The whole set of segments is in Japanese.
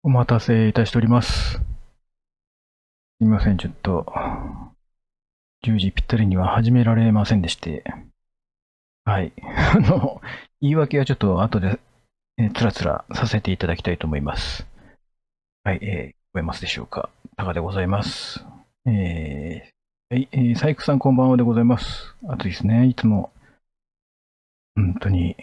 お待たせいたしております。すみません、ちょっと、10時ぴったりには始められませんでして。はい。言い訳はちょっと後で、つらつらさせていただきたいと思います。はい、聞こえますでしょうか。タカでございます。はい、サイクさんこんばんはでございます。暑いですね、いつも。本当に、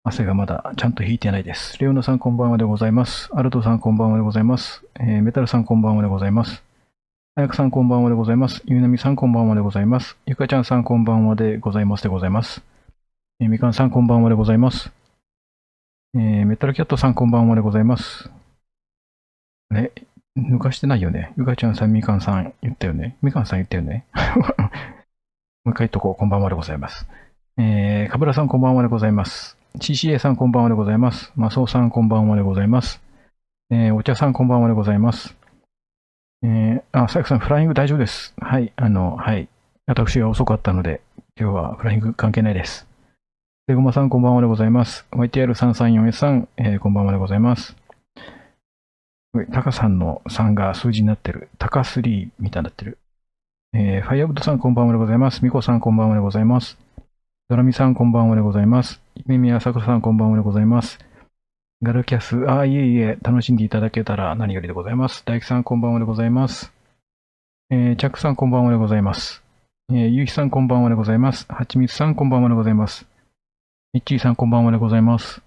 汗がまだちゃんと引いてないです。レオナさんこんばんはでございます。アルトさんこんばんはでございます。メタルさんこんばんはでございます。あやかさんこんばんはでございます。ゆうなみさんこんばんはでございます。ゆかちゃんさんこんばんはでございますでございます。みかんさんこんばんはでございます。メタルキャットさんこんばんはでございます。抜かしてないよね。ゆかちゃんさん、みかんさん言ったよね。みかんさん言ったよね。もう一回言っとこう。こんばんはでございます。かぶらさんこんばんはでございます。CCA さんこんばんはでございます。マソウさんこんばんはでございます。お茶さんこんばんはでございます。サイクさん、フライング大丈夫です。はい、はい。私が遅かったので、今日はフライング関係ないです。でごまさん、こんばんはでございます。YTR334S さん、こんばんはでございます。タカさんの3が数字になってる。タカ3みたいになってる。ファイアブッドさん、こんばんはでございます。ミコさん、こんばんはでございます。ドラミさん、こんばんはでございます。めみやさくさん、こんばんはでございます。ガルキャス、いえいえ、楽しんでいただけたら何よりでございます。大樹さん、こんばんはでございます。チャックさん、こんばんはでございます。ゆうひさん、こんばんはでございます。はちみつさん、こんばんはでございます。みっちーさん、こんばんはでございます。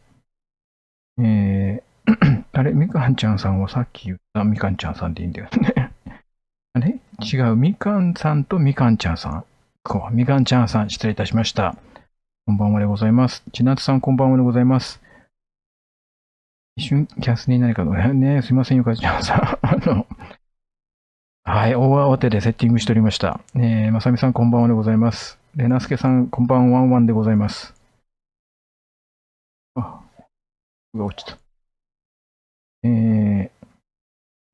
あれ、みかんちゃんさんはさっき言ったみかんちゃんさんでいいんだよね。あれ違う、みかんさんとみかんちゃんさん。みかんちゃんさん、失礼いたしました。こんばんはでございます。ちなつさん、こんばんはでございます。一瞬、キャスに何かの、ね、すいませんよ、かちゃんさん。はい、大慌てでセッティングしておりました。まさみさん、こんばんはでございます。れなすけさん、こんばんはんでございます。あ、落ちた。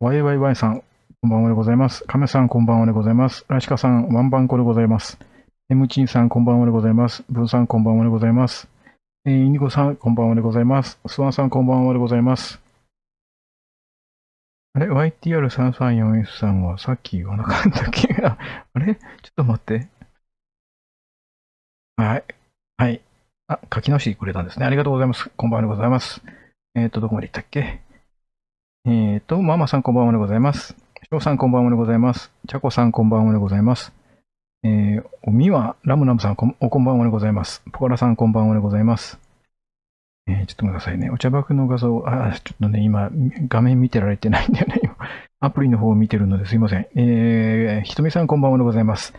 YYY さん、こんばんはでございます。カメさん、こんばんはでございます。ラシカさん、ワンバンコでございます。エムチンさん、こんばんはでございます。ブーさん、こんばんはでございます。インディゴさん、こんばんはでございます。スワンさん、こんばんはでございます。あれ ?YTR334S さんはさっき言わなかったっけあれちょっと待って。はい。はい。書き直してくれたんですね。ありがとうございます。こんばんはでございます。どこまで行ったっけママさんこんばんはでございます。翔さんこんばんはでございます。チャコさんこんばんはでございます。おみわラムラムさんこんばんはでございます。ポコラさんこんばんはでございます。ちょっと待ってくださいね。お茶爆の画像、ちょっとね、今、画面見てられてないんだよね。アプリの方を見てるのですいません。ひとみさんこんばんはでございます。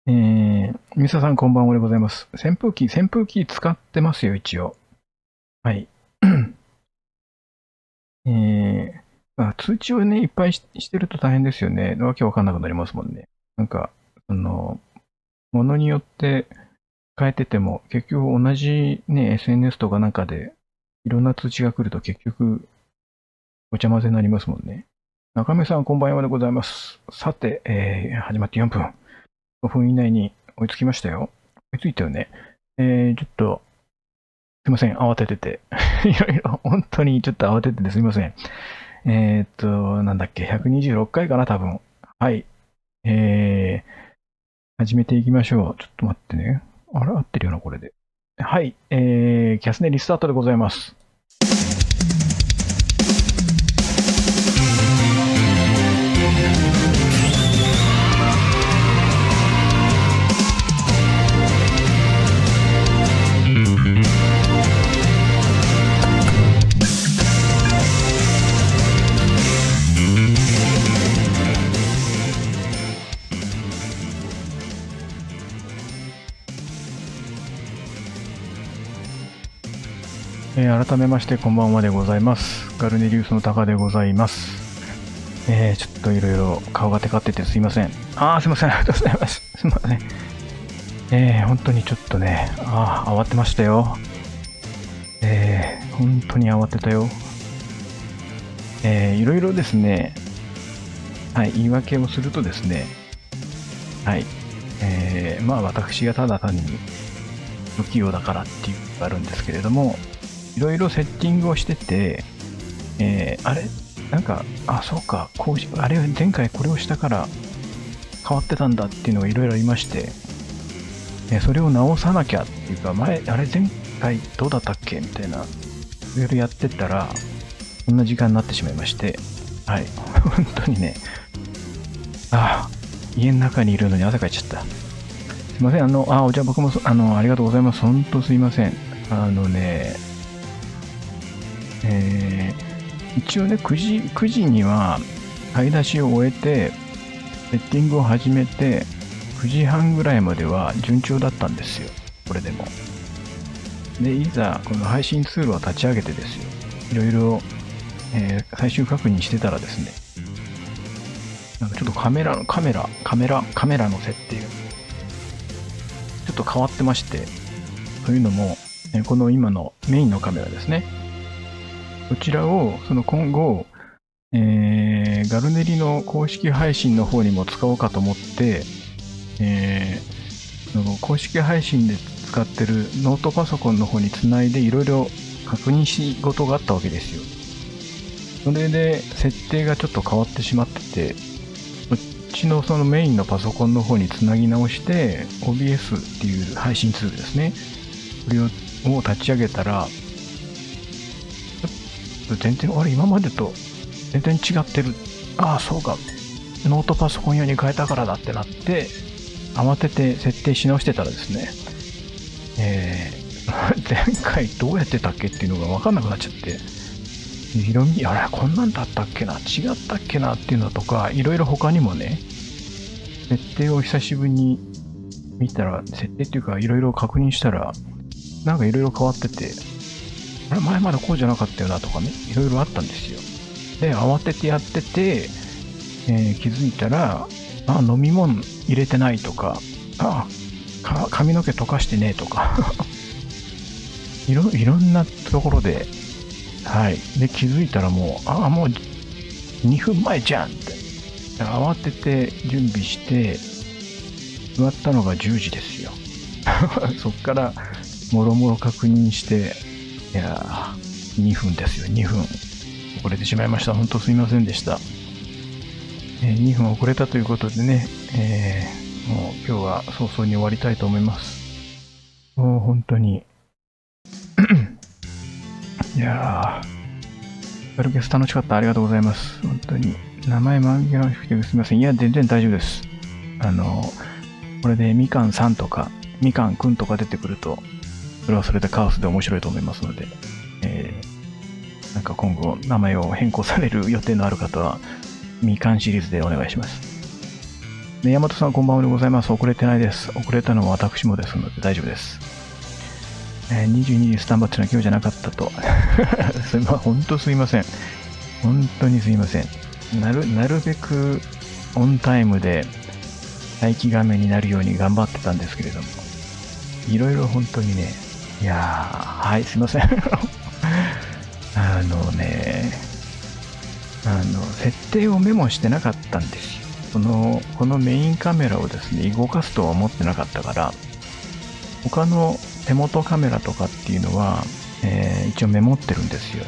みささんこんばんはでございます。扇風機使ってますよ、一応。はい。通知をね、いっぱいしてると大変ですよね。わけわかんなくなりますもんね。なんか、ものによって変えてても、結局同じね、SNS とかなんかで、いろんな通知が来ると結局、ごちゃ混ぜになりますもんね。中目さん、こんばんはでございます。さて、始まって4分。5分以内に追いつきましたよ。追いついたよね。ちょっと、すいません、慌ててて。いろいろ、本当にちょっと慌てててすいません。なんだっけ、126回かな、多分。はい。始めていきましょう。ちょっと待ってね。あれ、合ってるよな、これで。はい。キャスネリスタートでございます。改めましてこんばんはでございます。ガルネリウスのタカでございます。ちょっといろいろ顔がテカっててすいません。すいません。ありがとうございます。すいません。本当にちょっとね、慌てましたよ。本当に慌てたよ。いろいろですね、はい、言い訳をするとですね、はい、私がただ単に不器用だからっていうのがあるんですけれども、いろいろセッティングをしてて、あれなんか、そうか、あれ、前回これをしたから変わってたんだっていうのがいろいろありまして、それを直さなきゃっていうか、前回どうだったっけみたいな、いろいろやってったら、こんな時間になってしまいまして、はい、本当にね、家の中にいるのに汗かいちゃった。すいません、じゃあ僕も、ありがとうございます。本当すいません。一応ね、9時には買い出しを終えて、セッティングを始めて、9時半ぐらいまでは順調だったんですよ。これでも。で、いざ、この配信ツールを立ち上げてですよ。いろいろ、最終確認してたらですね、なんかちょっとカメラの設定がちょっと変わってまして、というのも、この今のメインのカメラですね。こちらを、今後、ガルネリの公式配信の方にも使おうかと思って、その公式配信で使ってるノートパソコンの方につないでいろいろ確認し事があったわけですよ。それで設定がちょっと変わってしまってて、こっちのそのメインのパソコンの方につなぎ直して、OBS っていう配信ツールですね。これを立ち上げたら、全然、今までと全然違ってる。そうか。ノートパソコン用に変えたからだってなって、慌てて設定し直してたらですね、前回どうやってたっけっていうのが分かんなくなっちゃって、こんなんだったっけな、違ったっけなっていうのとか、いろいろ他にもね、設定を久しぶりに見たら、設定っていうかいろいろ確認したら、なんかいろいろ変わってて、前まだこうじゃなかったよなとかね、いろいろあったんですよ。で、慌ててやってて、気づいたら、飲み物入れてないとか、髪の毛溶かしてねとかいろんなところで、はい。で、気づいたらもう2分前じゃんって。慌てて準備して、座ったのが10時ですよ。そっから、もろもろ確認して、いやー、2分ですよ、2分。遅れてしまいました。本当すみませんでした。2分遅れたということでね、もう今日は早々に終わりたいと思います。もう本当にいやー、ガルケス楽しかった。ありがとうございます。本当に。名前紛らわしくてすみません。いや、全然大丈夫です。これでみかんさんとか、みかんくんとか出てくると、それはそれでカオスで面白いと思いますので、なんか今後名前を変更される予定のある方は、みかんシリーズでお願いします。で、大和さんこんばんはでございます。遅れてないです。遅れたのは私もですので大丈夫です。22時スタンバってのは今日じゃなかったと。本当すいません。本当にすいません。なるべくオンタイムで待機画面になるように頑張ってたんですけれども、いろいろ本当にね、はい、すいません。設定をメモしてなかったんですよ。このメインカメラをですね、動かすとは思ってなかったから、他の手元カメラとかっていうのは、一応メモってるんですよ。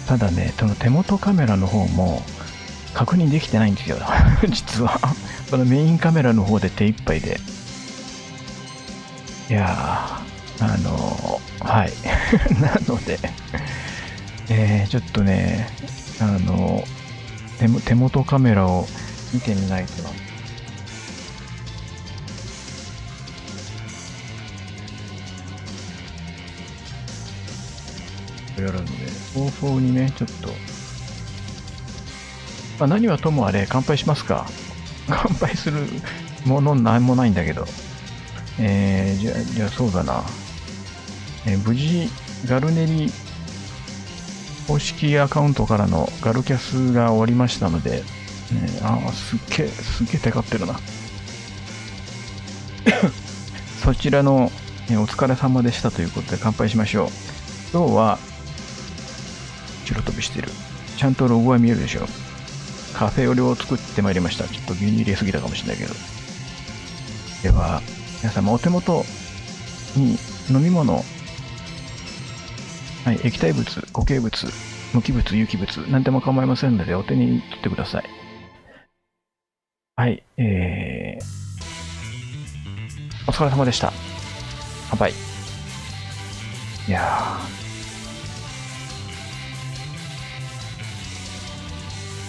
ただね、その手元カメラの方も確認できてないんですよ。実は。このメインカメラの方で手一杯で。はい。なので、ちょっとね、手元カメラを見てみないと。やるので、早々にね、ちょっと、何はともあれ、乾杯しますか。乾杯するものなんもないんだけど。じゃあそうだな。無事、ガルネリ公式アカウントからのガルキャスが終わりましたので、すっげえテカってるな。そちらの、お疲れ様でしたということで乾杯しましょう。今日は、白飛びしてる。ちゃんとロゴが見えるでしょ。カフェオレを作ってまいりました。ちょっと牛乳入れすぎたかもしれないけど。では、皆様お手元に飲み物、はい、液体物、固形物、無機物、有機物、何でも構いませんので、お手に取ってください。はい、お疲れ様でした。乾杯。いや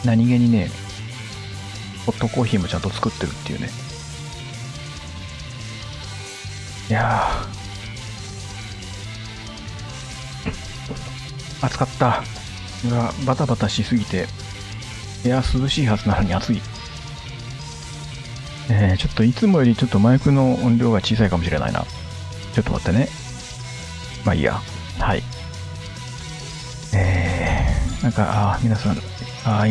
ー、何気にね、ホットコーヒーもちゃんと作ってるっていうね。いやー、暑かった。がバタバタしすぎて、いや、涼しいはずなのに暑い。ちょっといつもよりちょっとマイクの音量が小さいかもしれないな。ちょっと待ってね。まあいいや。はい。なんか、皆さん、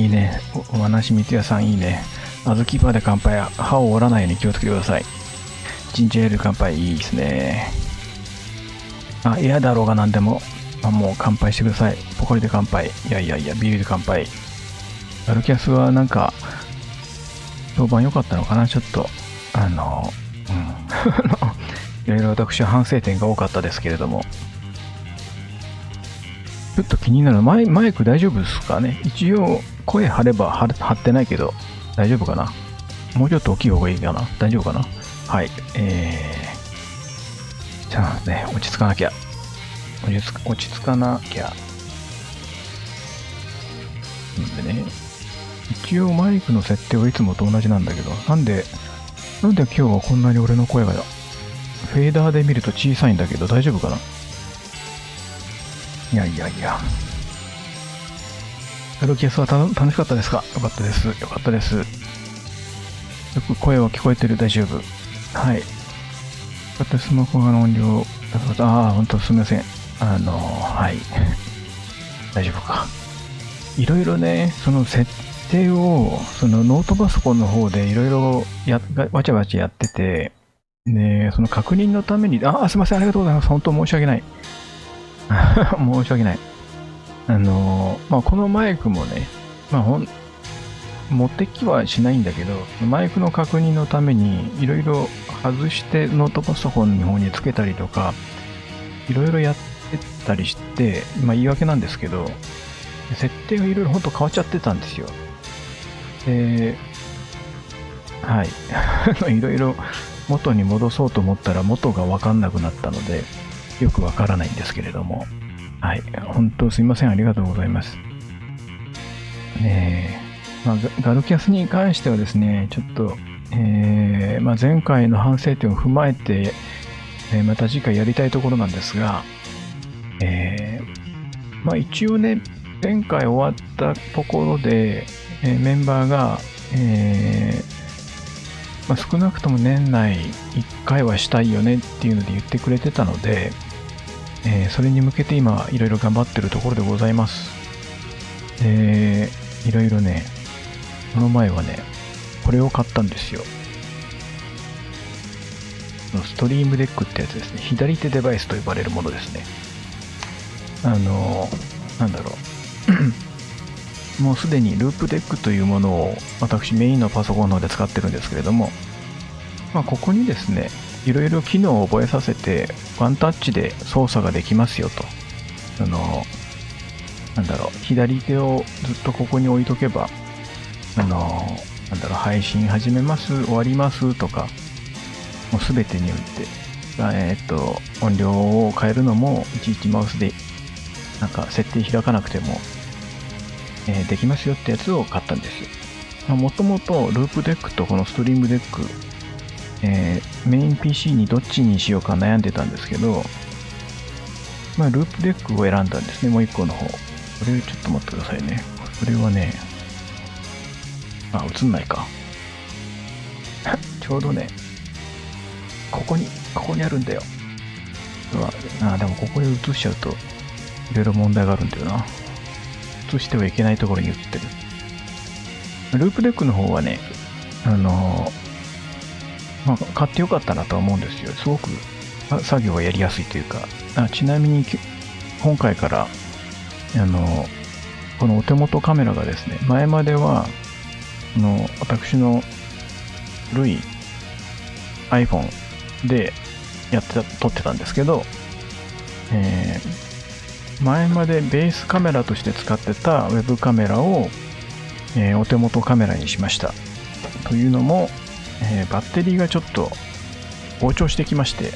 いいね。お話みつやさんいいね。あずきバーで乾杯。歯を折らないように気をつけてください。ジンジャーエール乾杯いいですね。嫌だろうが何でも、もう乾杯してください。ポコリで乾杯。いや、ビールで乾杯。ガルキャスはなんか、評判良かったのかな、ちょっと。いろいろ私は反省点が多かったですけれども。ちょっと気になるマイク大丈夫ですかね。一応、声張れば張ってないけど、大丈夫かな。もうちょっと大きい方がいいかな。大丈夫かな。はい。じゃあね、落ち着かなきゃ。落ち着かなきゃ。でね、一応マイクの設定はいつもと同じなんだけど、なんで今日はこんなに俺の声がフェーダーで見ると小さいんだけど大丈夫かな。いや。ガルキャスは楽しかったですか。よかったです。よく声は聞こえてる。大丈夫。はい。私スマホの音量、ほんとすみません。はい。大丈夫か。いろいろね、その設定を、そのノートパソコンの方でいろいろわちゃわちゃやってて、ね、その確認のために、すみません、ありがとうございます。本当申し訳ない。申し訳ない。このマイクもね、持ってきはしないんだけど、マイクの確認のためにいろいろ外してノートパソコンの方につけたりとか、いろいろやってたりして、言い訳なんですけど、設定がいろいろ本当変わっちゃってたんですよ。はい。いろいろ元に戻そうと思ったら元が分かんなくなったので、よくわからないんですけれども、はい。本当すいません。ありがとうございます。ガルキャスに関してはですね、ちょっと、前回の反省点を踏まえて、また次回やりたいところなんですが、一応ね、前回終わったところで、メンバーが、少なくとも年内1回はしたいよねっていうので言ってくれてたので、それに向けて今いろいろ頑張ってるところでございます。いろいろね、この前はね、これを買ったんですよ。ストリームデックってやつですね。左手デバイスと呼ばれるものですね。なんだろう。もうすでにループデックというものを私メインのパソコンの方で使ってるんですけれども、ここにですね、いろいろ機能を覚えさせてワンタッチで操作ができますよと。左手をずっとここに置いとけば、配信始めます、終わりますとか、もうすべてにおいて、音量を変えるのもいちいちマウスで設定開かなくても、できますよってやつを買ったんですよ。もともとループデックとこのストリームデック、メイン PC にどっちにしようか悩んでたんですけど、ループデックを選んだんですね、もう一個の方。これちょっと待ってくださいね。これはね、映んないか。ちょうどね、ここにあるんだよ。でもここで映しちゃうと、いろいろ問題があるんだよな。映してはいけないところに映ってる。ループデックの方はね、買ってよかったなとは思うんですよ。すごく作業がやりやすいというか。ちなみに、今回から、このお手元カメラがですね、前までは、私の古い iPhone で撮ってたんですけど、前までベースカメラとして使ってたウェブカメラを、お手元カメラにしました。というのも、バッテリーがちょっと膨張してきまして、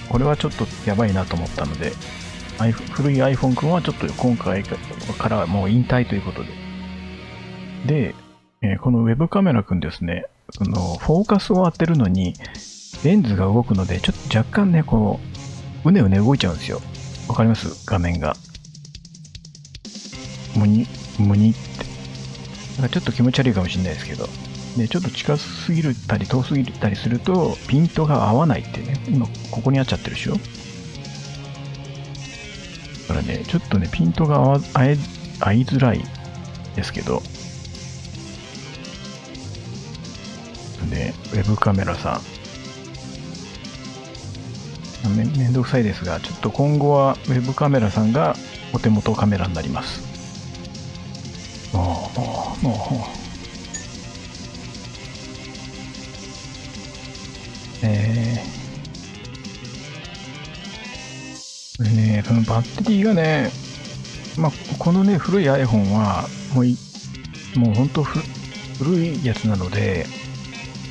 これはちょっとやばいなと思ったので、古い iPhone 君はちょっと今回からはもう引退ということで。で、このウェブカメラ君ですね、フォーカスを当てるのに、レンズが動くので、ちょっと若干ね、こう、うねうね動いちゃうんですよ。わかります？画面が。むにって。なんかちょっと気持ち悪いかもしれないですけど。で、ちょっと近すぎたり遠すぎたりすると、ピントが合わないってね、今ここに合っちゃってるでしょ。だからね、ちょっとね、ピントが合いづらいですけど、で、ウェブカメラさん、めんどくさいですが、ちょっと今後はウェブカメラさんがお手元カメラになります。もそのバッテリーがね、このね、古い iPhone は、もうほんと古いやつなので、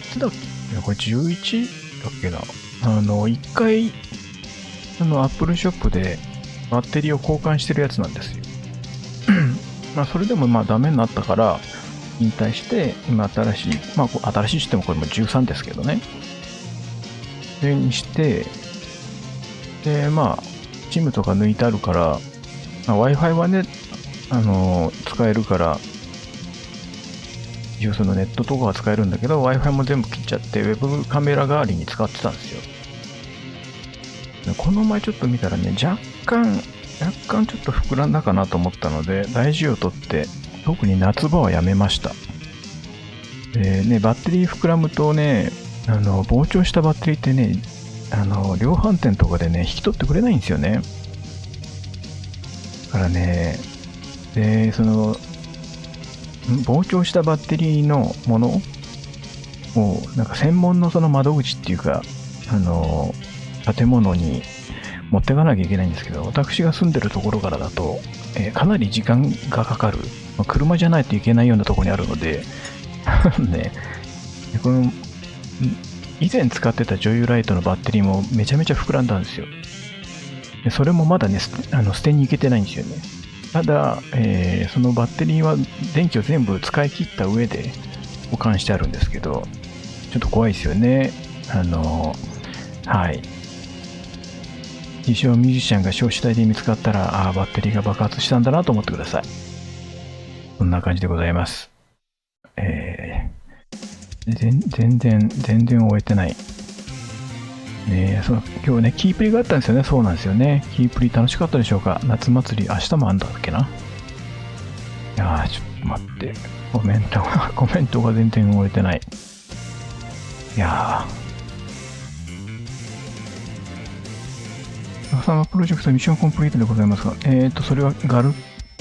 いつだっけ、これ11だっけな。一回、Apple ショップでバッテリーを交換してるやつなんですよ。それでもダメになったから、引退して、今新しい、新しいしてもこれも13ですけどね。それにして、で、SIM とか抜いてあるから、Wi-Fi はね、使えるから、そのネットとかは使えるんだけど、Wi-Fi も全部切っちゃって、ウェブカメラ代わりに使ってたんですよ。この前ちょっと見たらね、若干ちょっと膨らんだかなと思ったので、大事を取って、特に夏場はやめました。でね、バッテリー膨らむとね、膨張したバッテリーってね、量販店とかでね、引き取ってくれないんですよね。だからね、で、膨張したバッテリーのものを、なんか専門のその窓口っていうか、建物に持っていかなきゃいけないんですけど、私が住んでるところからだと、かなり時間がかかる。車じゃないといけないようなところにあるので、ね、この、以前使ってた女優ライトのバッテリーもめちゃめちゃ膨らんだんですよ。でそれもまだね、捨てに行けてないんですよね。ただ、そのバッテリーは電気を全部使い切った上で保管してあるんですけど、ちょっと怖いですよね。はい。自称ミュージシャンが焼死体で見つかったら、バッテリーが爆発したんだなと思ってください。こんな感じでございます。全然終えてない。今日ね、キープリがあったんですよね。そうなんですよね。キープリ楽しかったでしょうか。夏祭り、明日もあんだっけな。いやー、ちょっと待って。コメントが全然終えてない。いやー。さんはプロジェクトミッションコンプリートでございますが、それはガル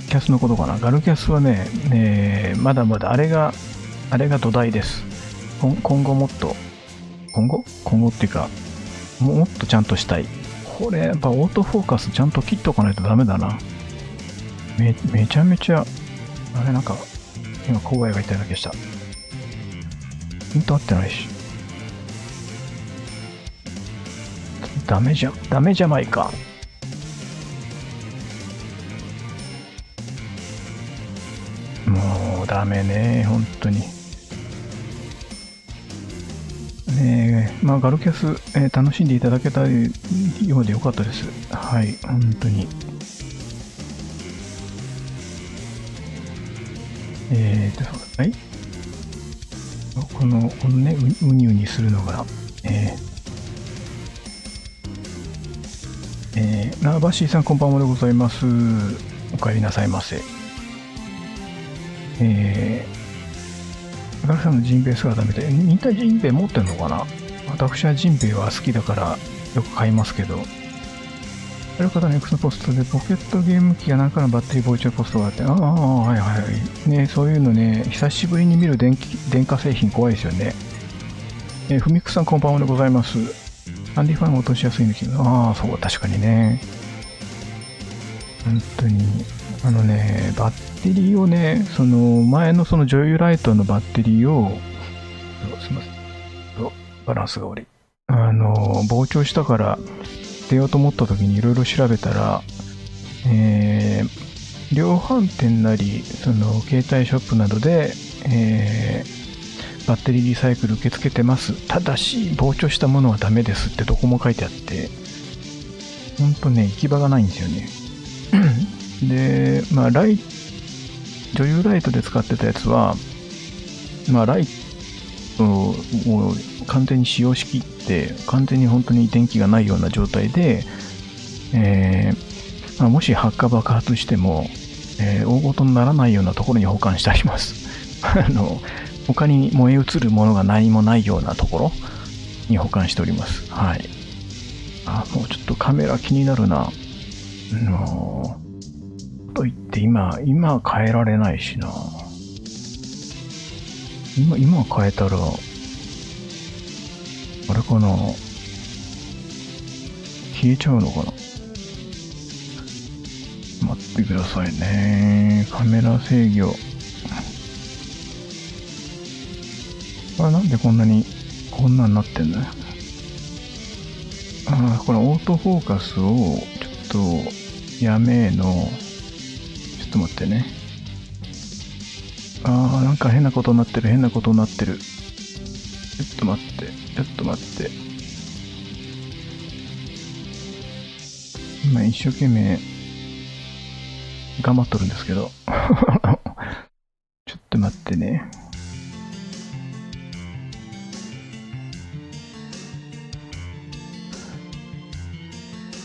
キャスのことかな。ガルキャスはね、まだまだあれが土台です。今後もっと、今後っていうか、もっとちゃんとしたい。これ、やっぱオートフォーカスちゃんと切っとかないとダメだな。めちゃめちゃ、あれなんか、今、郊外がいただけした。ピント合ってないし。ダメじゃないか。もう、ダメね、本当に。ガルキャス、楽しんでいただけたようでよかったです。はい、本当に。はい。このね、うにうにするのが、バッシーさんこんばんはでございます。お帰りなさいませ。ガルさんのジンベエ姿見て、みんなジンベエ持ってんのかな。私はジンベエは好きだからよく買いますけど。ある方の X のポストでポケットゲーム機が何かのバッテリー膨張ポストがあって、はいはい。ね、そういうのね、久しぶりに見る電化製品怖いですよね。ふみくさんこんばんはでございます。ハンディファンが落としやすいんだけど、そう、確かにね。本当に。バッテリーをね、その前のそのジョイライトのバッテリーを、すみません。バランスが悪い。膨張したから捨てようと思った時にいろいろ調べたら、量販店なり、その携帯ショップなどで、バッテリーリサイクル受け付けてます。ただし、膨張したものはダメですってどこも書いてあって、ほんとね、行き場がないんですよね。で、まあ、女優ライトで使ってたやつは、まあ、ライトを完全に使用しきって、完全に本当に電気がないような状態で、まあ、もし発火爆発しても、大事にならないようなところに保管してあります。他に燃え移るものが何もないようなところに保管しております。はい。もうちょっとカメラ気になるな。と言って今変えられないしな。今変えたら、あれかな。消えちゃうのかな。待ってくださいね。カメラ制御。なんでこんなんなってんのよ。これオートフォーカスをちょっとやめの。ちょっと待ってね。なんか変なことになってる。ちょっと待って。今一生懸命頑張っとるんですけど。ちょっと待ってね。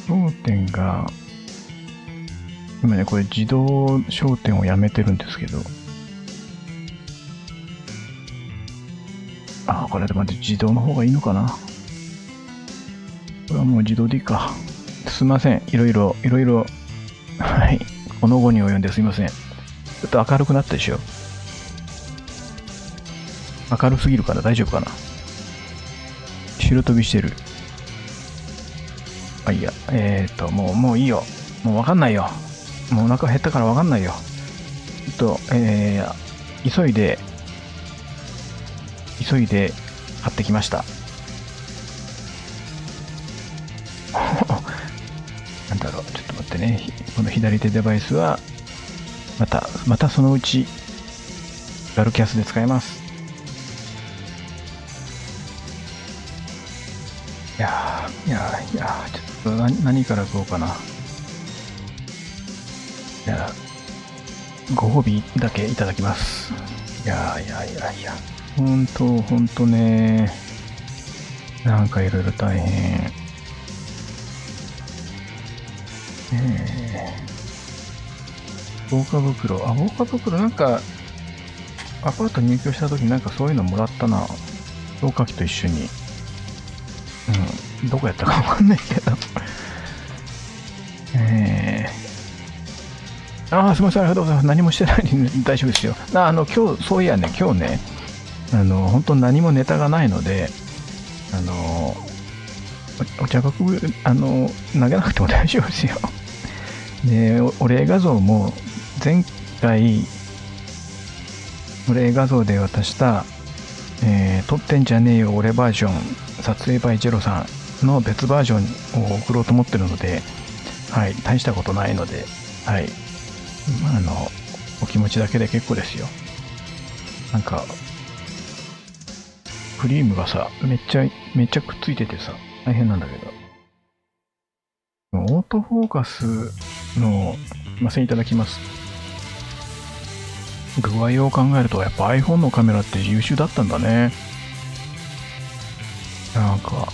焦点が、今ね、これ自動焦点をやめてるんですけど。これで待って、自動の方がいいのかな。これはもう自動でいいか。すいません。いろいろ。はい。この後に及んですいません。ちょっと明るくなったでしょ。明るすぎるから大丈夫かな。白飛びしてる。いや。もういいよ。もうわかんないよ。もうお腹減ったからわかんないよ。ちょっと、急いで買ってきました。なんだろう、ちょっと待ってね。この左手デバイスは、またそのうち、ガルキャスで使えます。いや、ちょっと何から食おうかな。ご褒美だけいただきます。いや。ほんとね。なんかいろいろ大変。防火袋なんか、アパート入居した時なんかそういうのもらったな。消火器と一緒に。どこやったかわかんないけど。すみません、ありがとうございます。何もしてないんで大丈夫ですよ。今日、そういやね、今日ね、本当何もネタがないので、お茶学部、投げなくても大丈夫ですよ。で、お礼画像も、前回、お礼画像で渡した、撮ってんじゃねえよ、俺バージョン、撮影バイジェロさんの別バージョンを送ろうと思ってるので、はい、大したことないので、はい、お気持ちだけで結構ですよ。なんか、クリームがさ、めっちゃくっついててさ、大変なんだけど。オートフォーカスの、すいません、いただきます。具合を考えると、やっぱ iPhone のカメラって優秀だったんだね。なんか、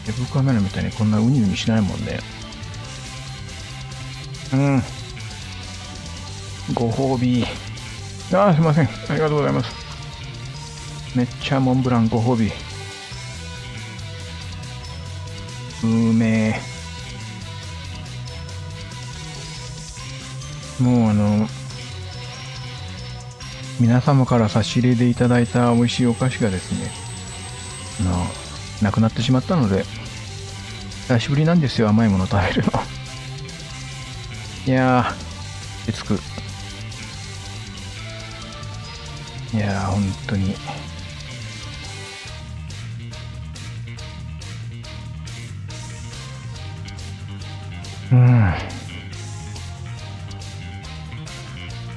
ウェブカメラみたいにこんなウニウニしないもんね。ご褒美。すいません。ありがとうございます。めっちゃモンブランご褒美。うめえ。もう皆様から差し入れでいただいた美味しいお菓子がですね、なくなってしまったので、久しぶりなんですよ、甘いもの食べるの。いやー、きつく。いやー、本当に。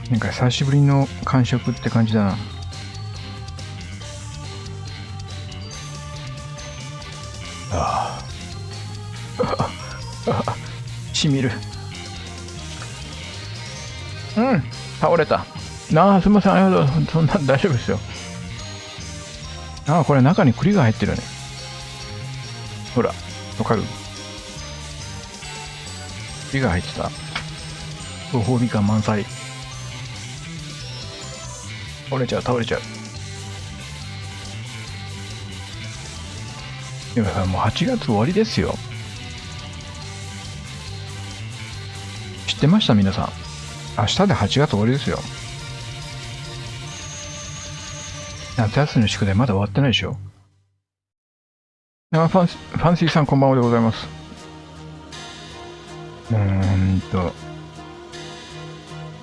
なんか久しぶりの感触って感じだな。ああ。しみる。倒れた。すみません、ありがとう。そんな大丈夫ですよ。これ中に栗が入ってるね。ほら、わかる？栗が入ってた。ご褒美感満載。倒れちゃう。いや、もう8月終わりですよ。知ってました皆さん。明日で8月終わりですよ。夏休みの宿題まだ終わってないでしょ。ファンシーさんこんばんはでございます。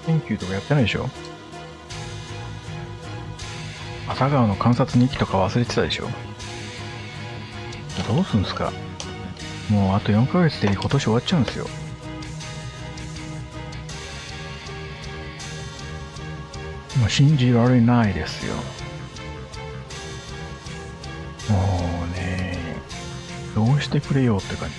研究とかやってないでしょ。朝顔の観察日記とか忘れてたでしょ。どうすんすか。もうあと4ヶ月で今年終わっちゃうんですよ。もう信じられないですよ。もうね、どうしてくれよって感じ。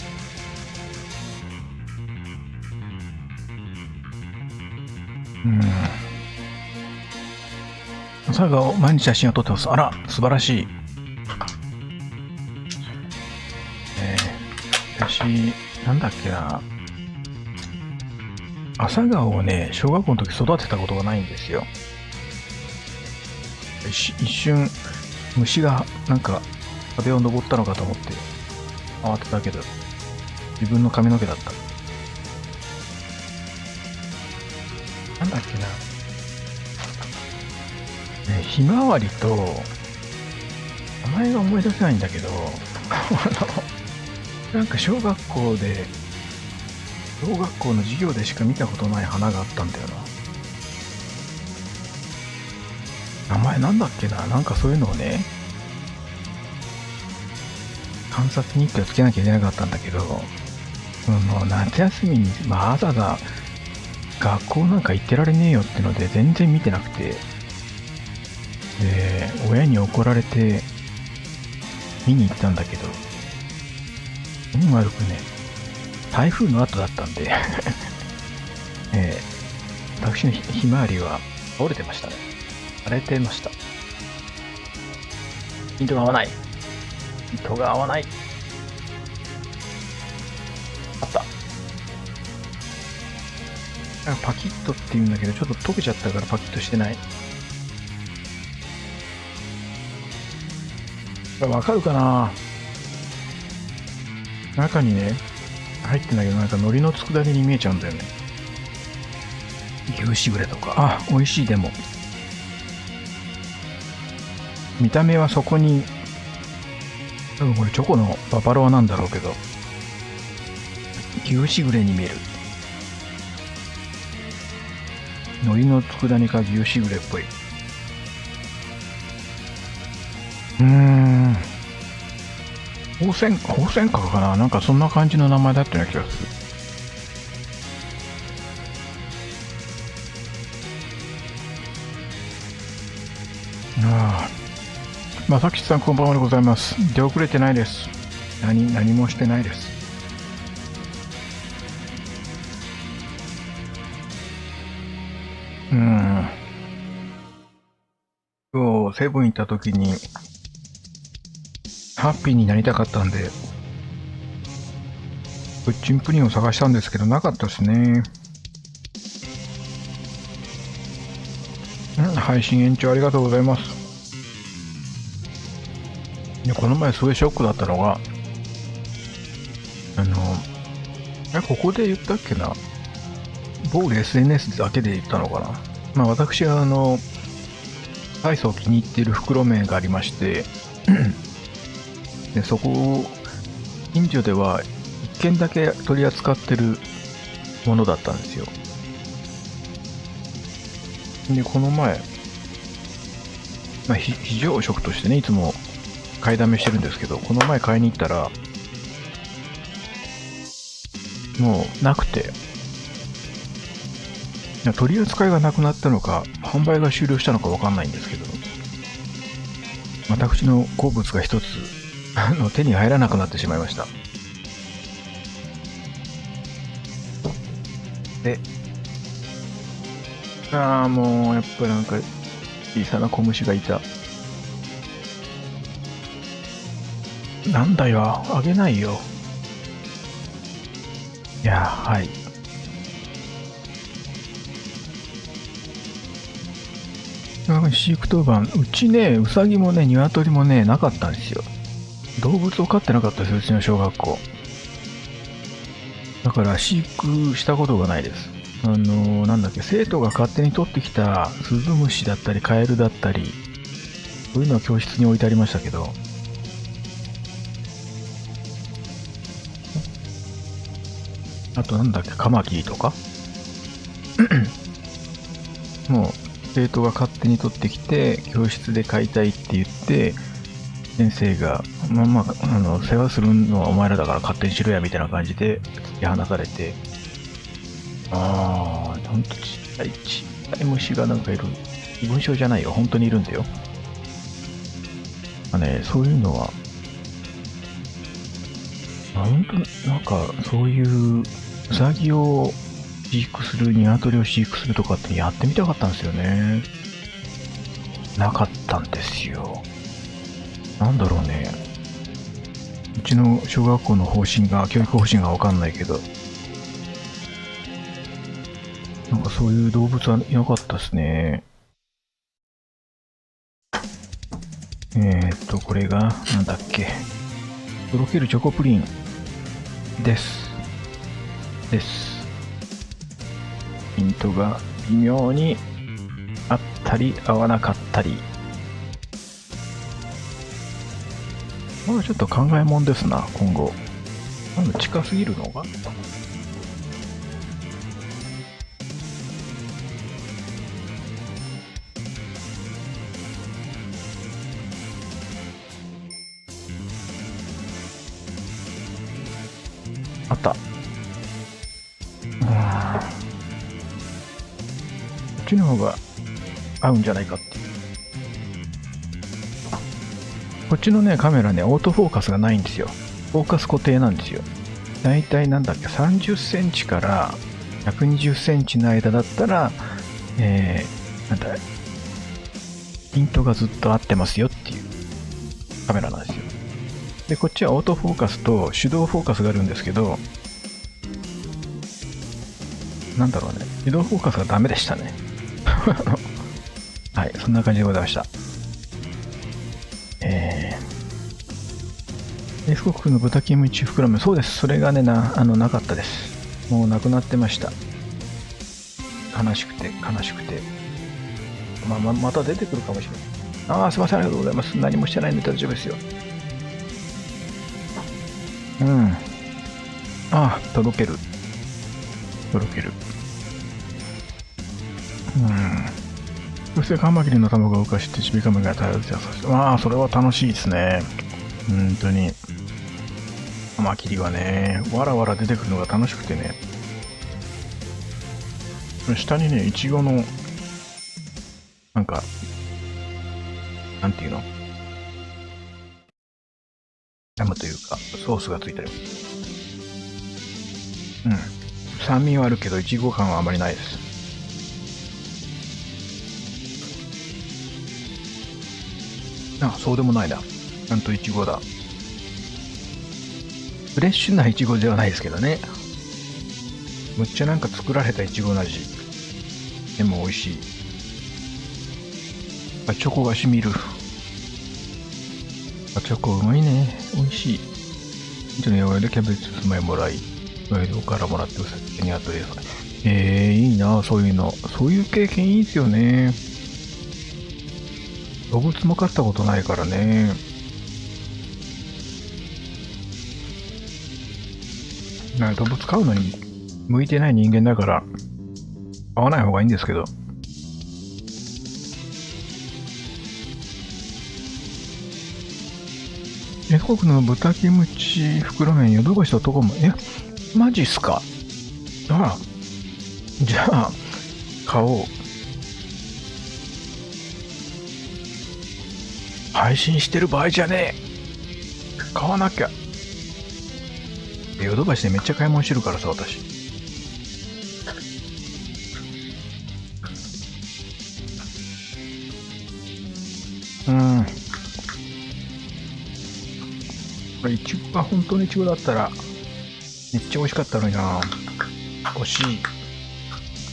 朝顔毎日写真を撮ってます。あら、素晴らしい。私、なんだっけな。朝顔をね、小学校の時育てたことがないんですよ。一瞬、虫がなんか壁を登ったのかと思って慌てたけど、自分の髪の毛だった。なんだっけな。ひまわりと、名前が思い出せないんだけど、なんか小学校の授業でしか見たことない花があったんだよな。名前なんだっけな。なんかそういうのをね、観察日記をつけなきゃいけなかったんだけど、夏休みに、わざわざ学校なんか行ってられねえよってので全然見てなくて、で、親に怒られて見に行ったんだけど、運悪くね、台風の後だったんで、私のひまわりは倒れてましたね。荒れてました。糸が合わない。あった。パキッとって言うんだけど、ちょっと溶けちゃったからパキッとしてない。わかるかな。中にね、入ってんだけど、なんか海苔の佃煮に見えちゃうんだよね。牛しぐれとか。美味しい。でも見た目はそこに、多分これチョコのババロアなんだろうけど、牛しぐれに見える。海苔の佃煮か牛しぐれっぽい。宝泉閣かな。なんかそんな感じの名前だったような気がする。まさきさんこんばんはでございます。出遅れてないです。何もしてないです。今日セブン行った時にハッピーになりたかったんでプッチンプリンを探したんですけどなかったですね。配信延長ありがとうございます。この前すごいショックだったのが、ここで言ったっけな。某 SNS だけで言ったのかな。私は大層気に入っている袋麺がありましてで、そこを、近所では1軒だけ取り扱ってるものだったんですよ。で、この前、非常食としてね、いつも買いだめしてるんですけど、この前買いに行ったら、もうなくて、取り扱いがなくなったのか、販売が終了したのかわかんないんですけど、私の好物が一つ手に入らなくなってしまいました。で、もうやっぱなんか小さな小虫がいた。なんだよ、あげないよ。いや、はい。飼育当番、うちね、うさぎもね、鶏もね、なかったんですよ。動物を飼ってなかったですよ、うちの小学校。だから飼育したことがないです。なんだっけ、生徒が勝手に取ってきたスズムシだったり、カエルだったり、そういうのは教室に置いてありましたけど、あとなんだっけ、カマキリとかもう、生徒が勝手に取ってきて、教室で飼いたいって言って、先生が、世話するのはお前らだから勝手にしろや、みたいな感じで突き放されて、ほんとちっちゃい虫がなんかいる。文章じゃないよ、本当にいるんだよ。そういうのは、本当なんか、そういううさぎを飼育する、鶏を飼育するとかってやってみたかったんですよね。なかったんですよ。なんだろうね。うちの小学校の教育方針がわかんないけど、なんかそういう動物はいなかったですね。これが、なんだっけ。とろけるチョコプリンです。ヒントが微妙にあったり合わなかったり。まだちょっと考えもんですな、今後。近すぎるのがあった。こっちの方が合うんじゃないかっていう。こっちのね、カメラね、オートフォーカスがないんですよ。フォーカス固定なんですよ。だいたいなんだっけ、30センチから120センチの間だったら、なんだ、ピントがずっと合ってますよっていうカメラなんですよ。で、こっちはオートフォーカスと手動フォーカスがあるんですけど、なんだろうね、手動フォーカスがダメでしたね。はい、そんな感じでございました。エフコクの豚キムチ袋麺、そうです。それがね、なかったです。もうなくなってました。悲しくて。また出てくるかもしれない。すいません、ありがとうございます。何もしてないんで大丈夫ですよ。とろける。そしてカマキリの卵を浮かしてちびカマが耐えてさせて、それは楽しいですね。本当に。カマキリはね、わらわら出てくるのが楽しくてね。下にね、いちごの、なんか、なんていうの、ジャムというか、ソースがついてる。酸味はあるけど、いちご感はあまりないです。そうでもないな。ちゃんといちごだ。フレッシュないちごではないですけどね。むっちゃなんか作られたいちごの味。でも美味しい。チョコがしみる。チョコうまいね。美味しい。本当に柔らでキャベツ数枚もらい、おからもらってお酒にあとで。いいな、そういうの。そういう経験いいですよね。動物も飼ったことないからね。動物飼うのに向いてない人間だから飼わない方がいいんですけど。韓国の豚キムチ袋麺ヨドバシとトコモ。マジっすか。じゃあ買おう。配信してる場合じゃねえ。買わなきゃ。ヨドバシでめっちゃ買い物してるからさ、私。これいちごが本当にいちごだったらめっちゃ美味しかったのにな。惜しい。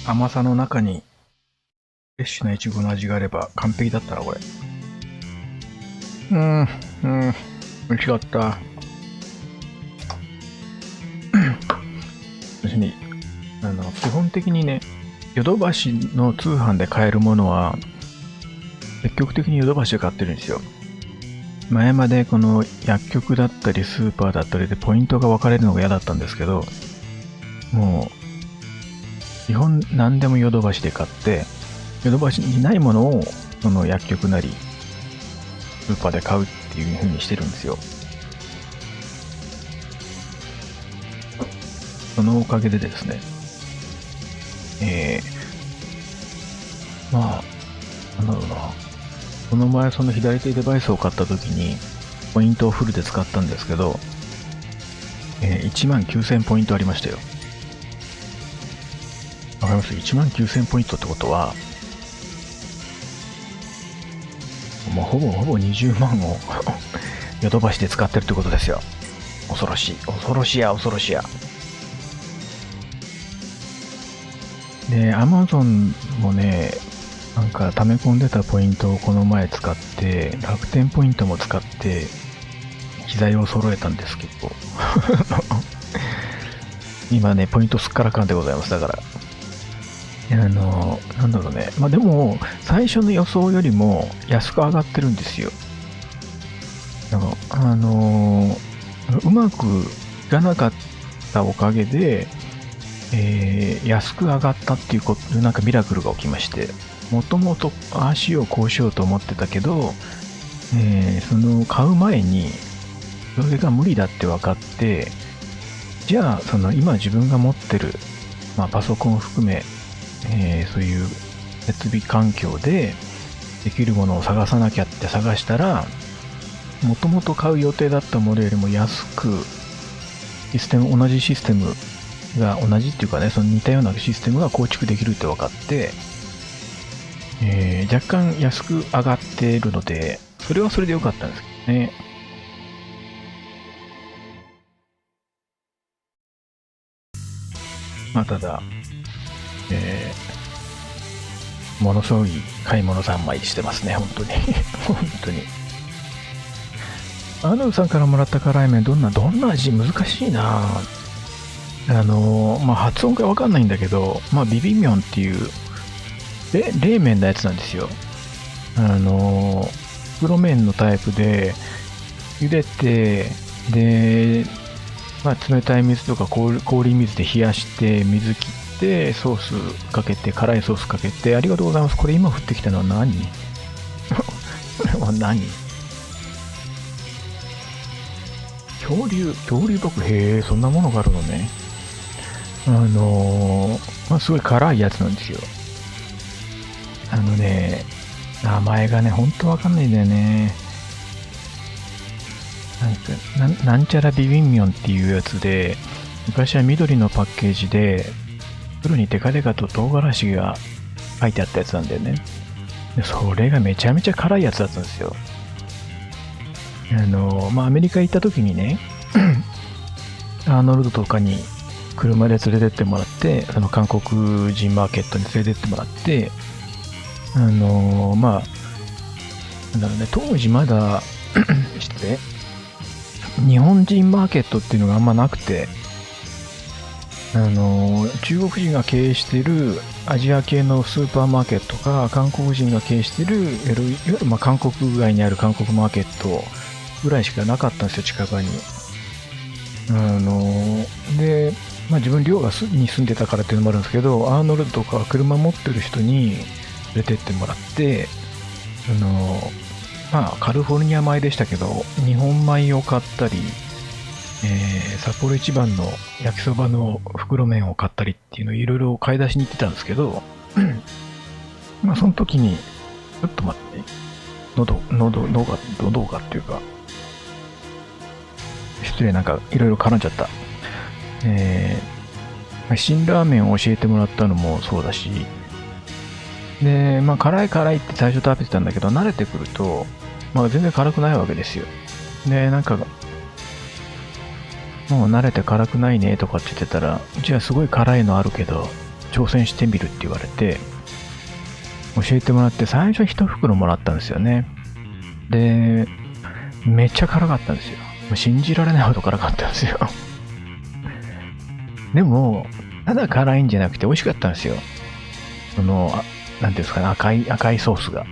甘さの中にフレッシュないちごの味があれば完璧だったな、これ。美味しかった。私ね、基本的にね、ヨドバシの通販で買えるものは積極的にヨドバシで買ってるんですよ。前までこの薬局だったりスーパーだったりでポイントが分かれるのが嫌だったんですけど、もう基本何でもヨドバシで買って、ヨドバシにないものをその薬局なりスーパーで買うっていう風にしてるんですよ。そのおかげでですね、なんだろうな。この前その左手デバイスを買った時にポイントをフルで使ったんですけど、19,000ポイントありましたよ。わかります？ 19,000 ポイントってことは、もうほぼ20万をヨドバシで使ってるってことですよ。恐ろしい。恐ろしや。で、Amazon もね、なんか溜め込んでたポイントをこの前使って、楽天ポイントも使って、機材を揃えたんですけど、今ね、ポイントすっからかんでございます。だから。なんだろうね。でも、最初の予想よりも安く上がってるんですよ。うまくいかなかったおかげで、安く上がったっていうなんかミラクルが起きまして、もともと足をこうしようと思ってたけど、その買う前にそれが無理だって分かって、じゃあその今自分が持ってる、パソコンを含め、そういう設備環境でできるものを探さなきゃって探したら、もともと買う予定だったものよりも安く同じシステムが同じっていうかね、その似たようなシステムが構築できるって分かって、若干安く上がっているので、それはそれで良かったんですけどね。ただ、ものすごい買い物三昧してますね、本当に。本当に。アヌさんからもらった辛い麺、どんな味？難しいな。発音がわかんないんだけど、ビビンミョンっていう冷麺のやつなんですよ。袋麺のタイプで茹でて、で、冷たい水とか氷水で冷やして水切ってソースかけて、辛いソースかけて、ありがとうございます。これ今降ってきたのは何？これは何？恐竜毒。へえ、そんなものがあるのね。すごい辛いやつなんですよ。名前がね、ほんとわかんないんだよね。なんちゃらビビンミョンっていうやつで、昔は緑のパッケージで、袋にデカデカと唐辛子が書いてあったやつなんだよね。でそれがめちゃめちゃ辛いやつだったんですよ。アメリカ行った時にね、アーノルドとかに車で連れてってもらって、その韓国人マーケットに連れてってもらって、当時まだ失礼、日本人マーケットっていうのがあんまなくて、中国人が経営しているアジア系のスーパーマーケットか、韓国人が経営しているいわゆる韓国外にある韓国マーケットぐらいしかなかったんですよ、近場に。で、自分寮に住んでたからっていうのもあるんですけど、アーノルドとか車持ってる人に連れてってもらって、カリフォルニア米でしたけど、日本米を買ったり、札幌一番の焼きそばの袋麺を買ったりっていうのをいろいろ買い出しに行ってたんですけど、その時に、ちょっと待ってね、喉がっていうか、失礼、なんかいろいろ絡んじゃった。辛ラーメンを教えてもらったのもそうだし、で、辛いって最初食べてたんだけど、慣れてくると、全然辛くないわけですよ。で、なんか、もう慣れて辛くないねとかって言ってたら、うちはすごい辛いのあるけど、挑戦してみるって言われて、教えてもらって最初一袋もらったんですよね。で、めっちゃ辛かったんですよ。信じられないほど辛かったんですよ。でも、ただ辛いんじゃなくて美味しかったんですよ。なんていうんですかね、赤いソースが。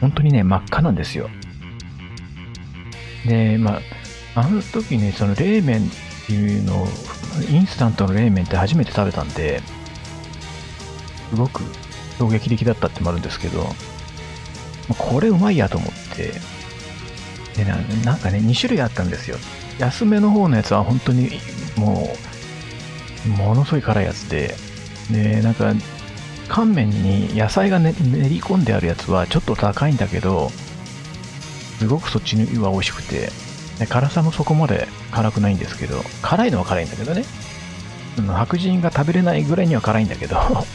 本当にね、真っ赤なんですよ。で、あの時ね、その冷麺っていうのを、インスタントの冷麺って初めて食べたんで、すごく衝撃的だったってのもあるんですけど、これうまいやと思って、でなんかね、2種類あったんですよ。安めの方のやつは本当にものすごい辛いやつで、なんか、乾麺に野菜が、練り込んであるやつはちょっと高いんだけど、すごくそっちは美味しくて、辛さもそこまで辛くないんですけど、辛いのは辛いんだけどね。白人が食べれないぐらいには辛いんだけど、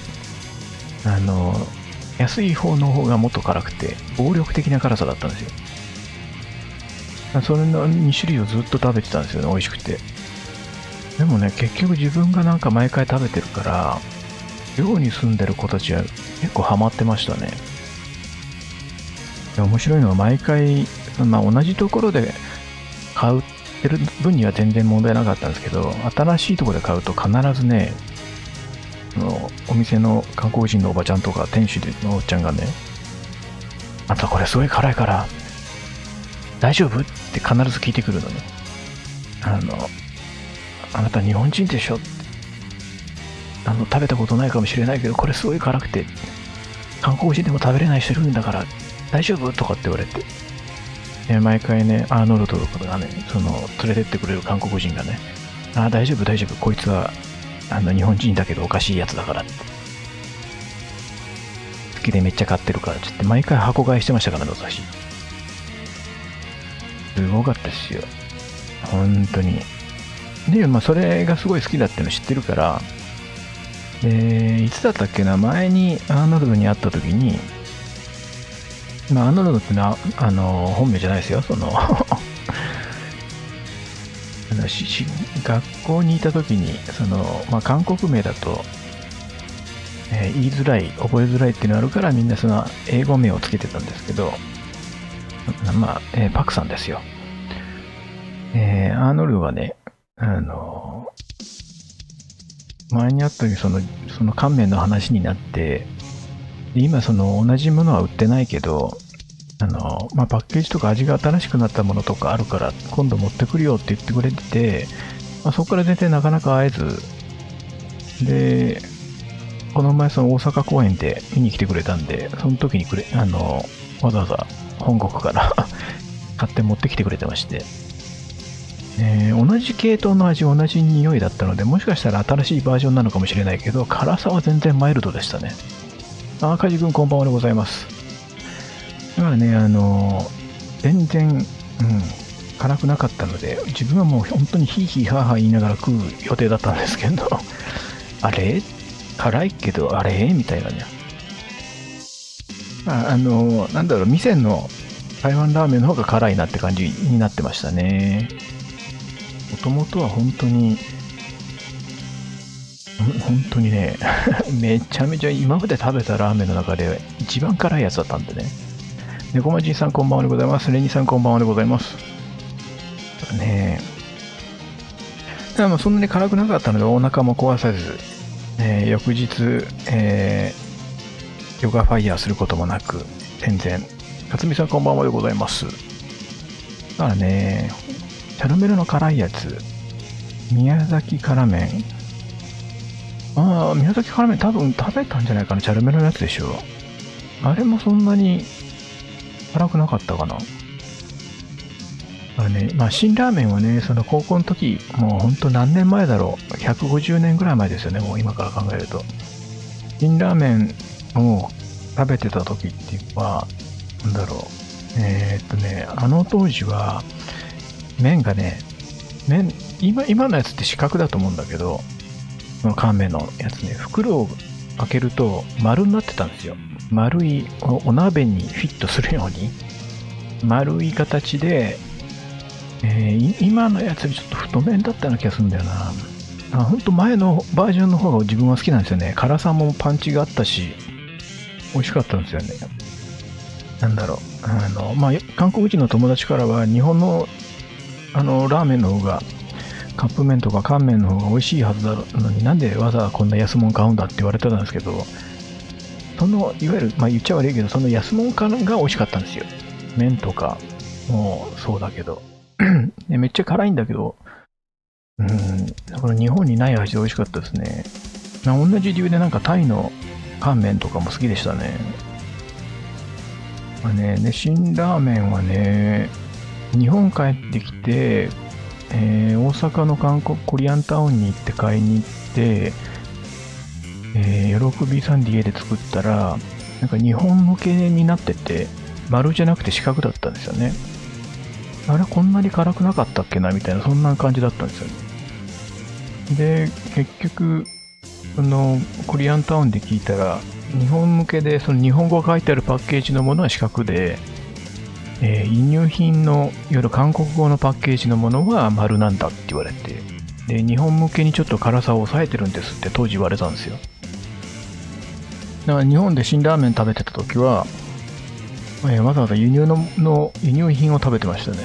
安い方の方がもっと辛くて、暴力的な辛さだったんですよ。それの2種類をずっと食べてたんですよね、美味しくて。でもね、結局自分がなんか毎回食べてるから、寮に住んでる子たちは結構ハマってましたね。で面白いのは毎回、同じところで買ってる分には全然問題なかったんですけど、新しいところで買うと必ずね、お店の韓国人のおばちゃんとか店主のおっちゃんがね、あんたこれすごい辛いから大丈夫って必ず聞いてくるのね。あなた日本人でしょって、食べたことないかもしれないけどこれすごい辛くて韓国人でも食べれない人いるんだから大丈夫とかって言われて、毎回ね、アーノルドとかがね、連れてってくれる韓国人がね、大丈夫こいつは日本人だけどおかしいやつだからって、好きでめっちゃ買ってるからって言って毎回箱買いしてましたからね、私。すごかったですよ、本当に。で、それがすごい好きだっていうの知ってるから、いつだったっけな、前にアーノルドに会った時に、アーノルドってのは本名じゃないですよ、学校にいた時に韓国名だと、言いづらい、覚えづらいっていうのがあるからみんな英語名をつけてたんですけど、パクさんですよ。アーノルドがね、前にあった時その乾麺の話になって、今同じものは売ってないけど、パッケージとか味が新しくなったものとかあるから今度持ってくるよって言ってくれてて、そこから全然なかなか会えずで、この前大阪公演で見に来てくれたんで、その時にわざわざ本国から買って持ってきてくれてまして、同じ系統の味、同じ匂いだったので、もしかしたら新しいバージョンなのかもしれないけど、辛さは全然マイルドでしたね。カジ君こんばんはでございます。だからね、全然、辛くなかったので、自分はもう本当にヒーヒーハーハー言いながら食う予定だったんですけど、あれ辛いけど、あれみたいなね。なんだろう、店の台湾ラーメンの方が辛いなって感じになってましたね。もともとは本当にね、めちゃめちゃ今まで食べたラーメンの中で一番辛いやつだったんでね。猫まじさんこんばんはでございます。レニさんこんばんはでございます。ねえ。そんなに辛くなかったのでお腹も壊さず、翌日、ヨガファイヤーすることもなく、全然。勝美さんこんばんはでございます。だからね、キャラメルの辛いやつ、宮崎辛麺。ああ、宮崎辛麺多分食べたんじゃないかな。チャルメラのやつでしょ。あれもそんなに辛くなかったかな。まあ、辛ラーメンはね、その高校の時、もうほんと何年前だろう。150年ぐらい前ですよね、もう今から考えると。辛ラーメンを食べてた時っていうのは、なんだろう。あの当時は、麺がね、今のやつって四角だと思うんだけど、この乾麺のやつね、袋を開けると丸になってたんですよ。丸いお鍋にフィットするように、丸い形で、今のやつよりちょっと太麺だったような気がするんだよな。ほんと前のバージョンの方が自分は好きなんですよね。辛さもパンチがあったし、美味しかったんですよね。なんだろう。まあ、韓国人の友達からは日本のラーメンの方がカップ麺とか乾麺の方が美味しいはずだのになんでわざわざこんな安物買うんだって言われてたんですけど、いわゆる、まあ言っちゃ悪いけど、その安物感が美味しかったんですよ。麺とかもそうだけど。めっちゃ辛いんだけど、だから日本にない味で美味しかったですね。同じ理由でなんかタイの乾麺とかも好きでしたね。まあね、辛ラーメンはね、日本帰ってきて、大阪の韓国コリアンタウンに行って買いに行って、喜びさんで家で作ったら、なんか日本向けになってて、丸じゃなくて四角だったんですよね。あれこんなに辛くなかったっけなみたいな、そんな感じだったんですよね。で、結局、コリアンタウンで聞いたら、日本向けでその日本語が書いてあるパッケージのものは四角で、輸入品のいわゆる韓国語のパッケージのものは丸なんだって言われて、で日本向けにちょっと辛さを抑えてるんですって当時言われたんですよ。だから日本で辛ラーメン食べてた時は、わざわざ輸入品を食べてましたね。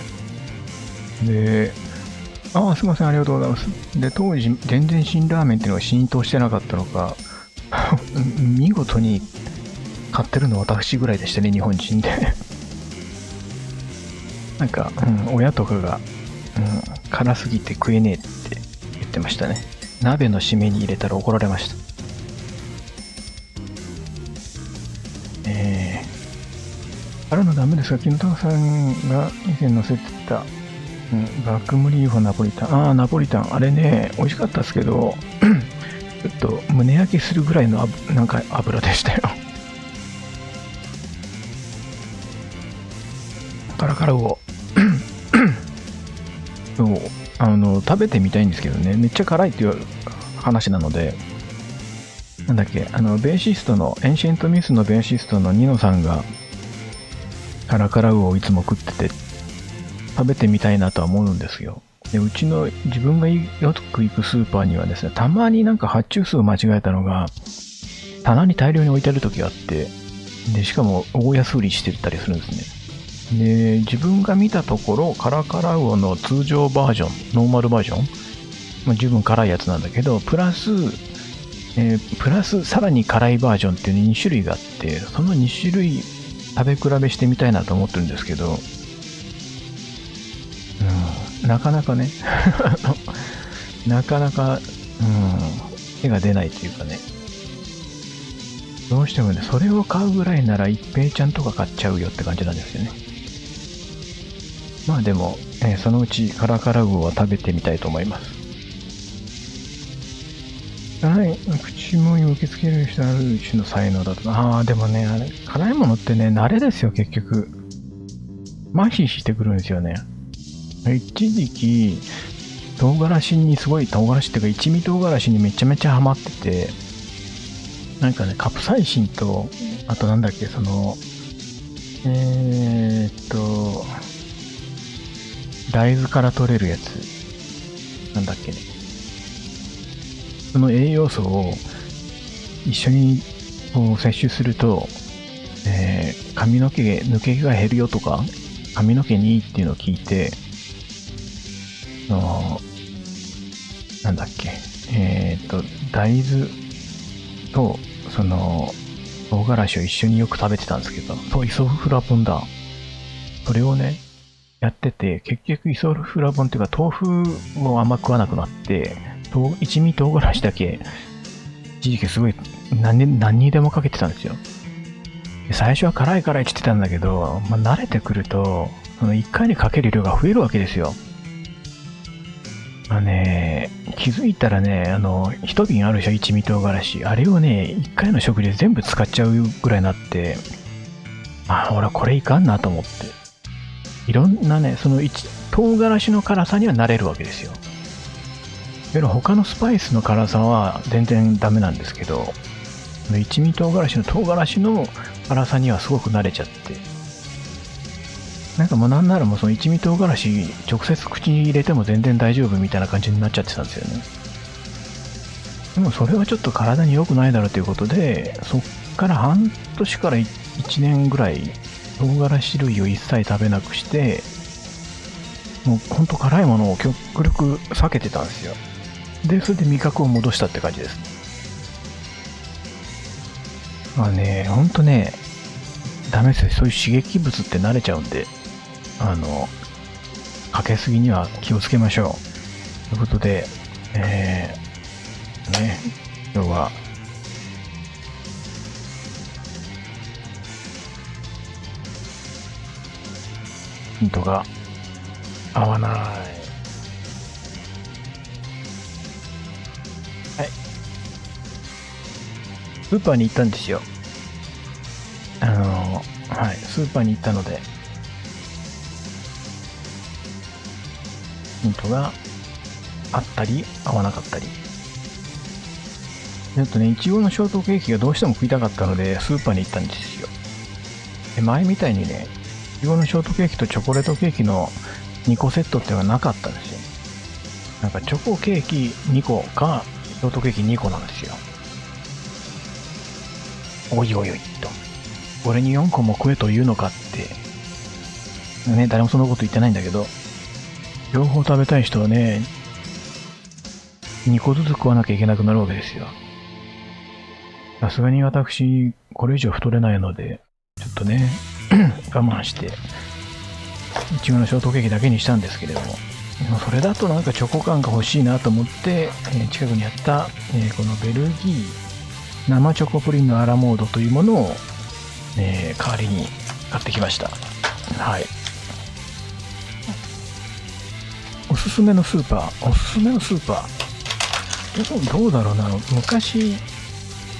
で、すいません、ありがとうございます。で、当時全然辛ラーメンっていうのが浸透してなかったのか、見事に買ってるの私ぐらいでしたね、日本人で。なんか、親とかが、辛すぎて食えねえって言ってましたね。鍋の締めに入れたら怒られました。あるのダメですが、キムタクさんが以前載せてた、バックムリーフォナポリタン。ナポリタン。あれね、美味しかったですけど、ちょっと胸焼けするぐらいのなんか油でしたよ。カラカラをそう食べてみたいんですけどね、めっちゃ辛いっていう話なので、なんだっけ、ベーシストの、エンシェントミスのベーシストのニノさんが、カラカラウをいつも食ってて、食べてみたいなとは思うんですよ。で、うちの自分がよく行くスーパーにはですね、たまになんか発注数を間違えたのが、棚に大量に置いてある時があって、で、しかも大安売りしてたりするんですね。で、自分が見たところ、カラカラウオの通常バージョン、ノーマルバージョン、十分辛いやつなんだけど、プラスさらに辛いバージョンっていう2種類があって、その2種類食べ比べしてみたいなと思ってるんですけど、なかなかね、なかなか、手が出ないというかね、どうしてもね、それを買うぐらいなら一平ちゃんとか買っちゃうよって感じなんですよね。まあでも、そのうちカラカラウオは食べてみたいと思います。はい、口も受け付ける人ある種の才能だと。でもね、あれ、辛いものってね、慣れですよ、結局。麻痺してくるんですよね。一時期、唐辛子にすごい、唐辛子っていうか一味唐辛子にめちゃめちゃハマってて、なんかね、カプサイシンと、あとなんだっけ、大豆から取れるやつ。なんだっけね。その栄養素を一緒にこう摂取すると、髪の毛抜けが減るよとか、髪の毛にいいっていうのを聞いて、なんだっけ、大豆と唐辛子を一緒によく食べてたんですけど、そう、イソフラボンだ。それをね、やってて、結局イソフラボンっていうか豆腐をあんま食わなくなって、一味唐辛子だけ一時期すごい何にでもかけてたんですよ。で最初は辛い辛いって言ってたんだけど、慣れてくると、その1回にかける量が増えるわけですよ。気づいたらね、一瓶あるでしょ、一味唐辛子。あれをね、1回の食事で全部使っちゃうぐらいになって、俺これいかんなと思って。いろんなね、唐辛子の辛さには慣れるわけですよ。けど他のスパイスの辛さは全然ダメなんですけど、一味唐辛子の唐辛子の辛さにはすごく慣れちゃって、なんかもうなんならもうその一味唐辛子直接口に入れても全然大丈夫みたいな感じになっちゃってたんですよね。でもそれはちょっと体に良くないだろうということで、そっから半年から1年ぐらい唐辛子類を一切食べなくして、もうほんと辛いものを極力避けてたんですよ。で、それで味覚を戻したって感じです。ほんとね、ダメですよ。そういう刺激物って慣れちゃうんで、かけすぎには気をつけましょう。ということで、今日は、ヒントが合わない。はい。スーパーに行ったんですよ。はい、スーパーに行ったので、ヒントがあったり、合わなかったり。ちょっとね、いちごのショートケーキがどうしても食いたかったので、スーパーに行ったんですよ。で、前みたいにね、いちごのショートケーキとチョコレートケーキの2個セットっていうのがなかったんですよ。なんかチョコケーキ2個か、ショートケーキ2個なんですよ。おいおいおいと。俺に4個も食えというのかって。ね、誰もそんなこと言ってないんだけど、両方食べたい人はね、2個ずつ食わなきゃいけなくなるわけですよ。さすがに私、これ以上太れないので、ちょっとね、我慢して、いちごのショートケーキだけにしたんですけれども、それだとなんかチョコ感が欲しいなと思って、近くにあった、このベルギー生チョコプリンのアラモードというものを、代わりに買ってきました。はい。おすすめのスーパー。どうだろうな。昔、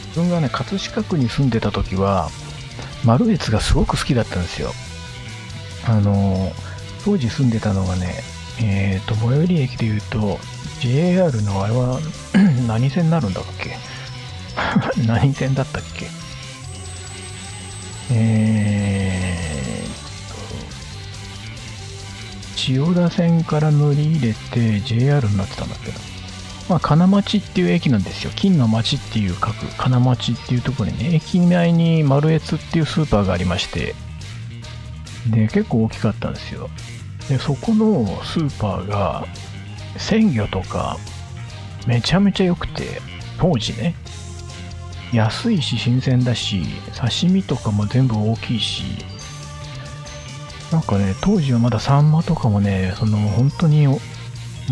自分がね、葛飾区に住んでた時は、マルエツがすごく好きだったんですよ。当時住んでたのがね、最寄り駅で言うと、JR のあれは何線になるんだっけ何線だったっけ千代田線から乗り入れて JR になってたんだけど、金町っていう駅なんですよ。金の町っていう書く金町っていうところにね、駅内にマルエツっていうスーパーがありまして、で、結構大きかったんですよ。で、そこのスーパーが鮮魚とかめちゃめちゃ良くて、当時ね、安いし新鮮だし、刺身とかも全部大きいし、なんかね、当時はまだサンマとかもね、本当にも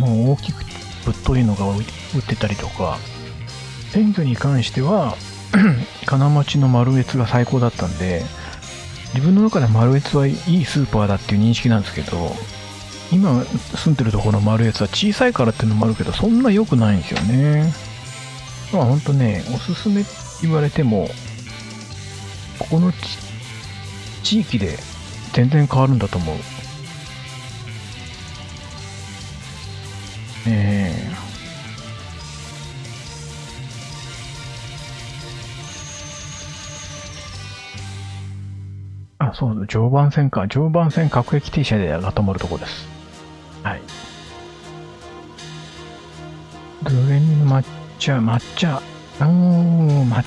う大きくぶっといのが売ってたりとか、鮮魚に関しては金町のマルエツが最高だったんで、自分の中でマルエツはいいスーパーだっていう認識なんですけど、今住んでるところのマルエツは小さいからっていうのもあるけど、そんな良くないんですよね。ほんとね、おすすめって言われても、ここの地域で全然変わるんだと思う。そう、常磐線か。常磐線各駅停車でが止まるとこです。はい。ドレミの抹茶。抹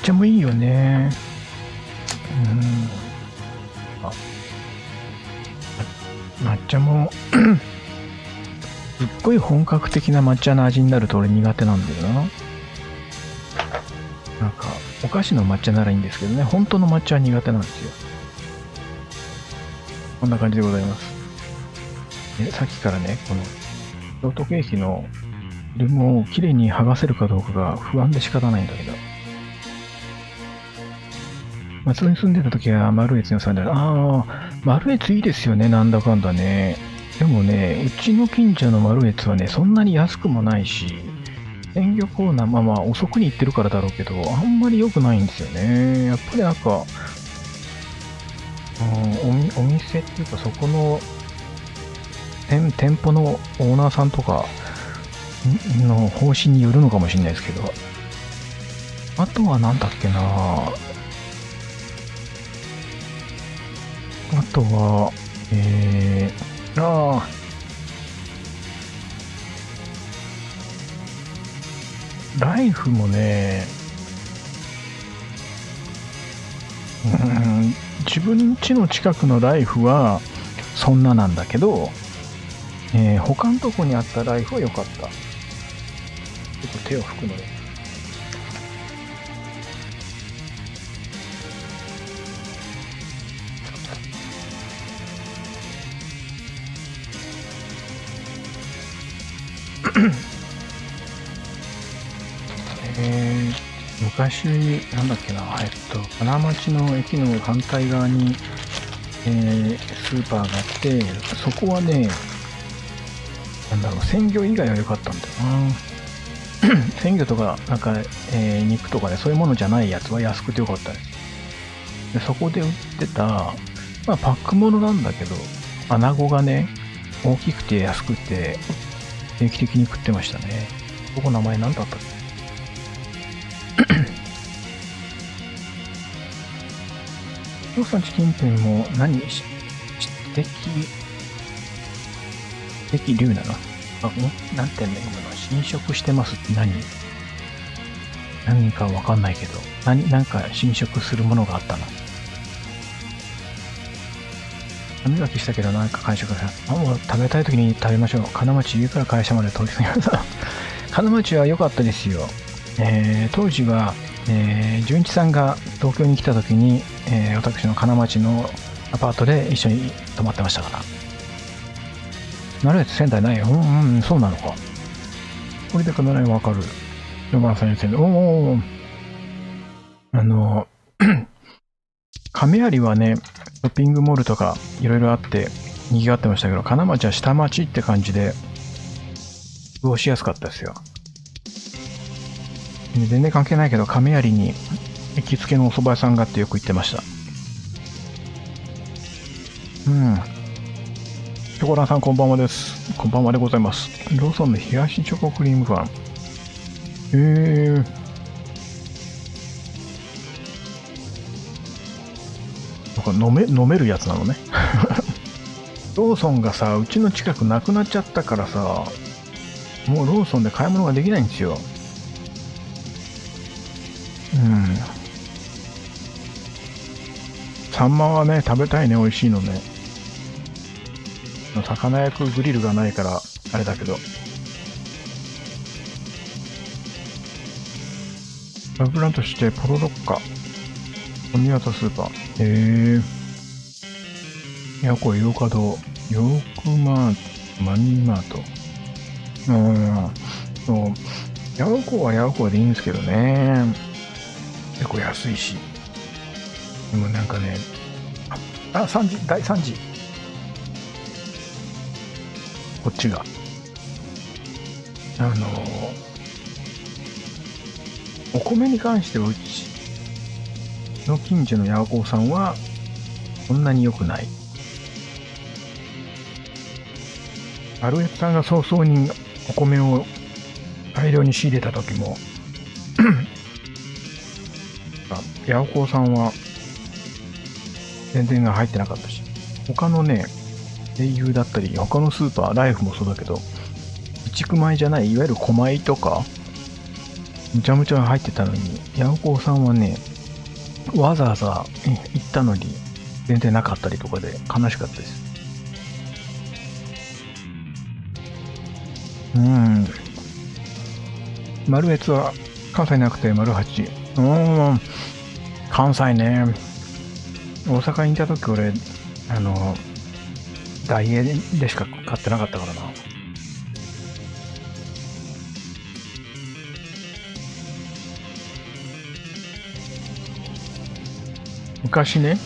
茶もいいよね。抹茶もすっごい本格的な抹茶の味になると俺苦手なんだよな。なんか、お菓子の抹茶ならいいんですけどね、本当の抹茶は苦手なんですよ。こんな感じでございます。さっきからね、この京都ケーキのフィルムをきれいに剥がせるかどうかが不安で仕方ないんだけど。松戸に住んでた時はマルエツに住んでた。ああ、マルエツいいですよね、なんだかんだね。でもね、うちの近所のマルエツはね、そんなに安くもないし、鮮魚コーナー、まあ遅くに行ってるからだろうけど、あんまり良くないんですよね。やっぱりなんか、お店っていうか、そこの店舗のオーナーさんとかの方針によるのかもしれないですけど、あとはなんだっけな、あとは、ああ、ライフもね、自分家の近くのライフはそんななんだけど、他のとこにあったライフは良かった。ちょっと手を拭くので。昔、なんだっけな、金町の駅の反対側に、スーパーがあって、そこはね、なんだろう、鮮魚以外は良かったんだよな。鮮魚とか、なんか、肉とかね、そういうものじゃないやつは安くて良かったです。でそこで売ってた、まあ、パックものなんだけど、穴子がね、大きくて安くて、定期的に食ってましたね。ここ名前何だったっけ。ローソンチキン店も的流なのなんて言うんだ今の侵食してますって何かわかんないけど、なんか侵食するものがあったな。歯磨きしたけどなんか会食がもう食べたい時に食べましょう。金町家から会社まで通り過ぎました。金町は良かったですよ。当時は、純一さんが東京に来た時に、私の金町のアパートで一緒に泊まってましたから。なるやつ仙台ないよ。そうなのか。これでかなりわかる。4番さん仙台。亀有はね、ショッピングモールとかいろいろあって賑わってましたけど、金町は下町って感じで過ごしやすかったですよ。全然関係ないけど、亀有に行きつけのお蕎麦屋さんがあってよく行ってました。チョコランさんこんばんはです。こんばんはでございます。ローソンの冷やしチョコクリームファン。飲めるやつなのね。ローソンがさ、うちの近くなくなっちゃったからさ、もうローソンで買い物ができないんですよ。サンマはね、食べたいね、美味しいのね。魚焼くグリルがないから、あれだけど。ラブランとして、ポロロッカ。お見渡スーパー。これ、ヨーカドー。ヨークマート、マニーマート。そう。ヤオコーはヤオコーでいいんですけどね。結構安いし。でもなんかね、第3次。こっちが。お米に関してはうちの近所のヤオコーさんはそんなに良くない。アルエツさんが早々にお米を大量に仕入れた時もヤオコーさんは全然入ってなかったし、他のね、auだったり他のスーパー、ライフもそうだけど、備蓄米じゃないいわゆる小米とかむちゃむちゃ入ってたのに、ヤオコーさんはね、わざわざ行ったのに全然なかったりとかで悲しかったです。マルエツは関西なくてマル8。関西ね。大阪にいた時俺、ダイエーでしか買ってなかったからな。昔ね、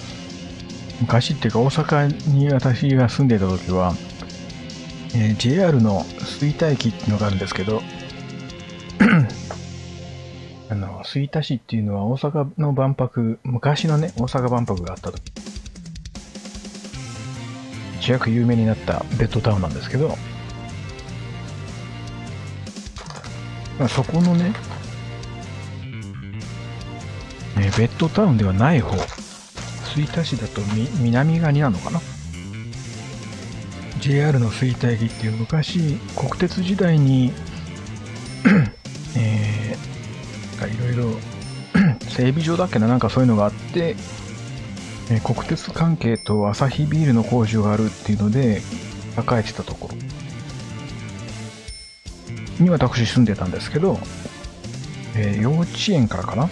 昔っていうか大阪に私が住んでいた時は、JR の吹田駅っていうのがあるんですけど、吹田市っていうのは大阪の万博、昔のね、大阪万博があった時、一躍有名になったベッドタウンなんですけど、そこのね、ベッドタウンではない方、吹田市だと南側になるのかな。 JR の吹田駅っていう昔国鉄時代にいろいろ整備場だっけな、なんかそういうのがあって、国鉄関係とアサヒビールの工場があるっていうので栄えてたところに私住んでたんですけど、幼稚園からかな、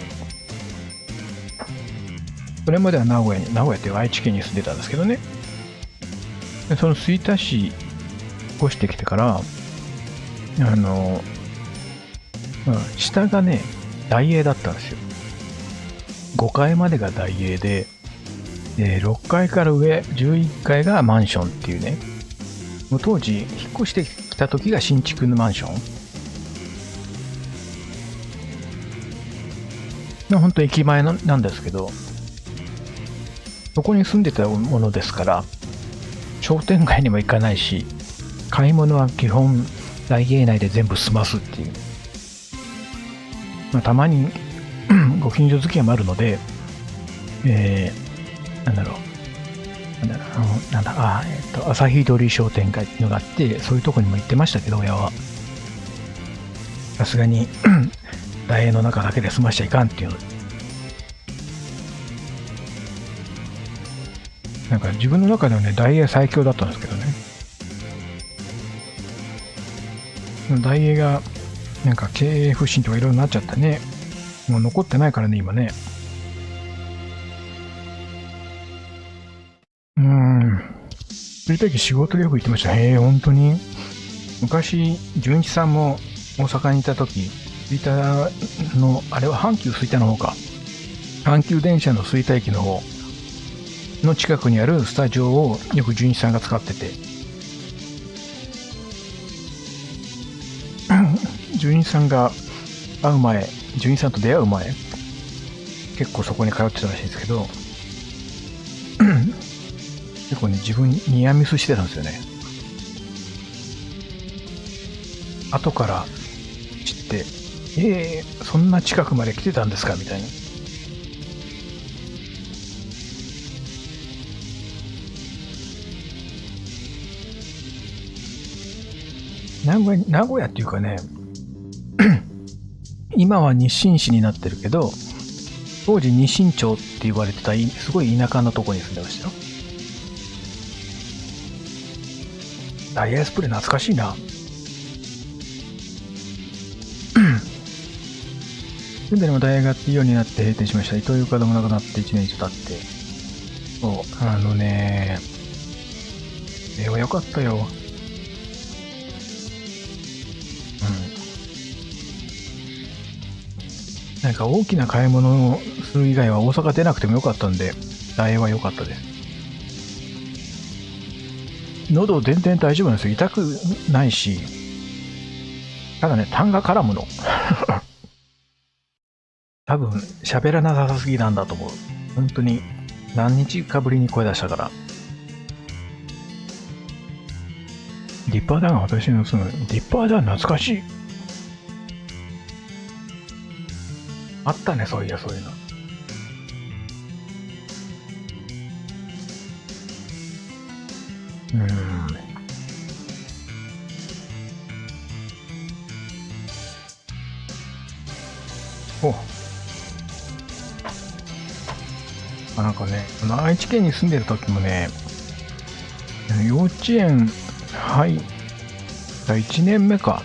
それまでは名古屋っていう愛知県に住んでたんですけどね。でその吹田市越してきてから下がね大英だったんですよ。5階までが大英で、6階から上11階がマンションっていうね、もう当時引っ越してきた時が新築のマンション本当駅前なんですけど、そこに住んでたものですから商店街にも行かないし、買い物は基本大英内で全部済ますっていう、たまにご近所付き合いもあるので、朝日通り商店街っていうのがあって、そういうとこにも行ってましたけど、親はさすがに大英の中だけで済ましちゃいかんっていうので、なんか自分の中ではね大英最強だったんですけどね。大英がなんか経営不振とかいろいろなっちゃってね、もう残ってないからね今ね。そういう時仕事でよく行ってました。本当に昔純一さんも大阪にいた時、吹田のあれは阪急吹田の方か、阪急電車の吹田駅の方の近くにあるスタジオをよく純一さんが使ってて、純一さんが純一さんと出会う前、結構そこに通ってたらしいんですけど、結構ね自分ニアミスしてたんですよね。後から知って、そんな近くまで来てたんですかみたいな。名古屋っていうかね今は日清市になってるけど、当時日清町って言われてたすごい田舎のとこに住んでましたよ。ダイヤスプレー懐かしいな。住んでも大学がいいようになって閉店しました。イトーヨーカドーもなくなって1年以上経って、そうあれは良かったよ。なんか大きな買い物をする以外は大阪出なくてもよかったんで、大英は良かったです。喉全然大丈夫なんですよ。痛くないし、ただね、痰が絡むの。多分喋らなさすぎなんだと思う。本当に何日かぶりに声出したから。リッパーダウン、私の住むリッパーダウン懐かしい。あったね、そういや、そういうの。なんかね、愛知県に住んでる時もね、幼稚園入った1年目か、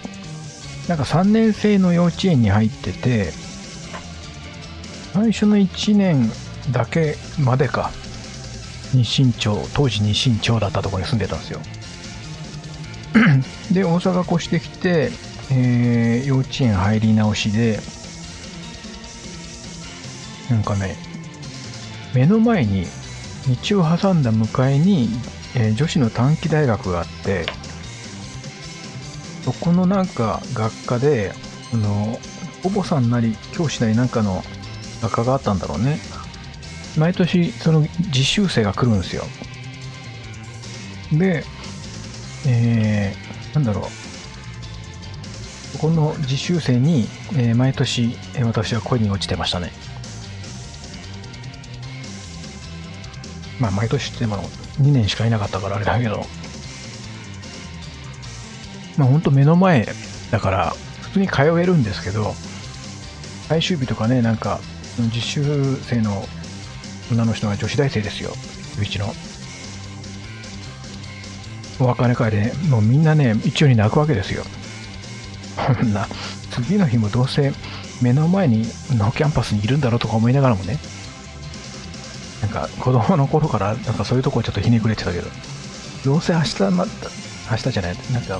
なんか3年生の幼稚園に入ってて、最初の1年だけまでか日清町、当時日清町だったところに住んでたんですよ。で、大阪越してきて、幼稚園入り直しで、なんかね、目の前に道を挟んだ向かいに、女子の短期大学があって、そこのなんか学科で、お坊さんなり教師なりなんかの学科があったんだろうね。毎年その実習生が来るんですよ。で、なんだろう。そこの実習生に、毎年、私は恋に落ちてましたね。まあ毎年っても2年しかいなかったからあれだけど、まあほんと目の前だから普通に通えるんですけど、最終日とかね、なんか実習生の女の人が女子大生ですよ、うちの。お別れ会で、ね、もうみんなね、一応に泣くわけですよ。こんな、次の日もどうせ目の前にのキャンパスにいるんだろうとか思いながらもね、なんか子供の頃からなんかそういうとこちょっとひねくれてたけど、どうせ明日じゃない、なんか、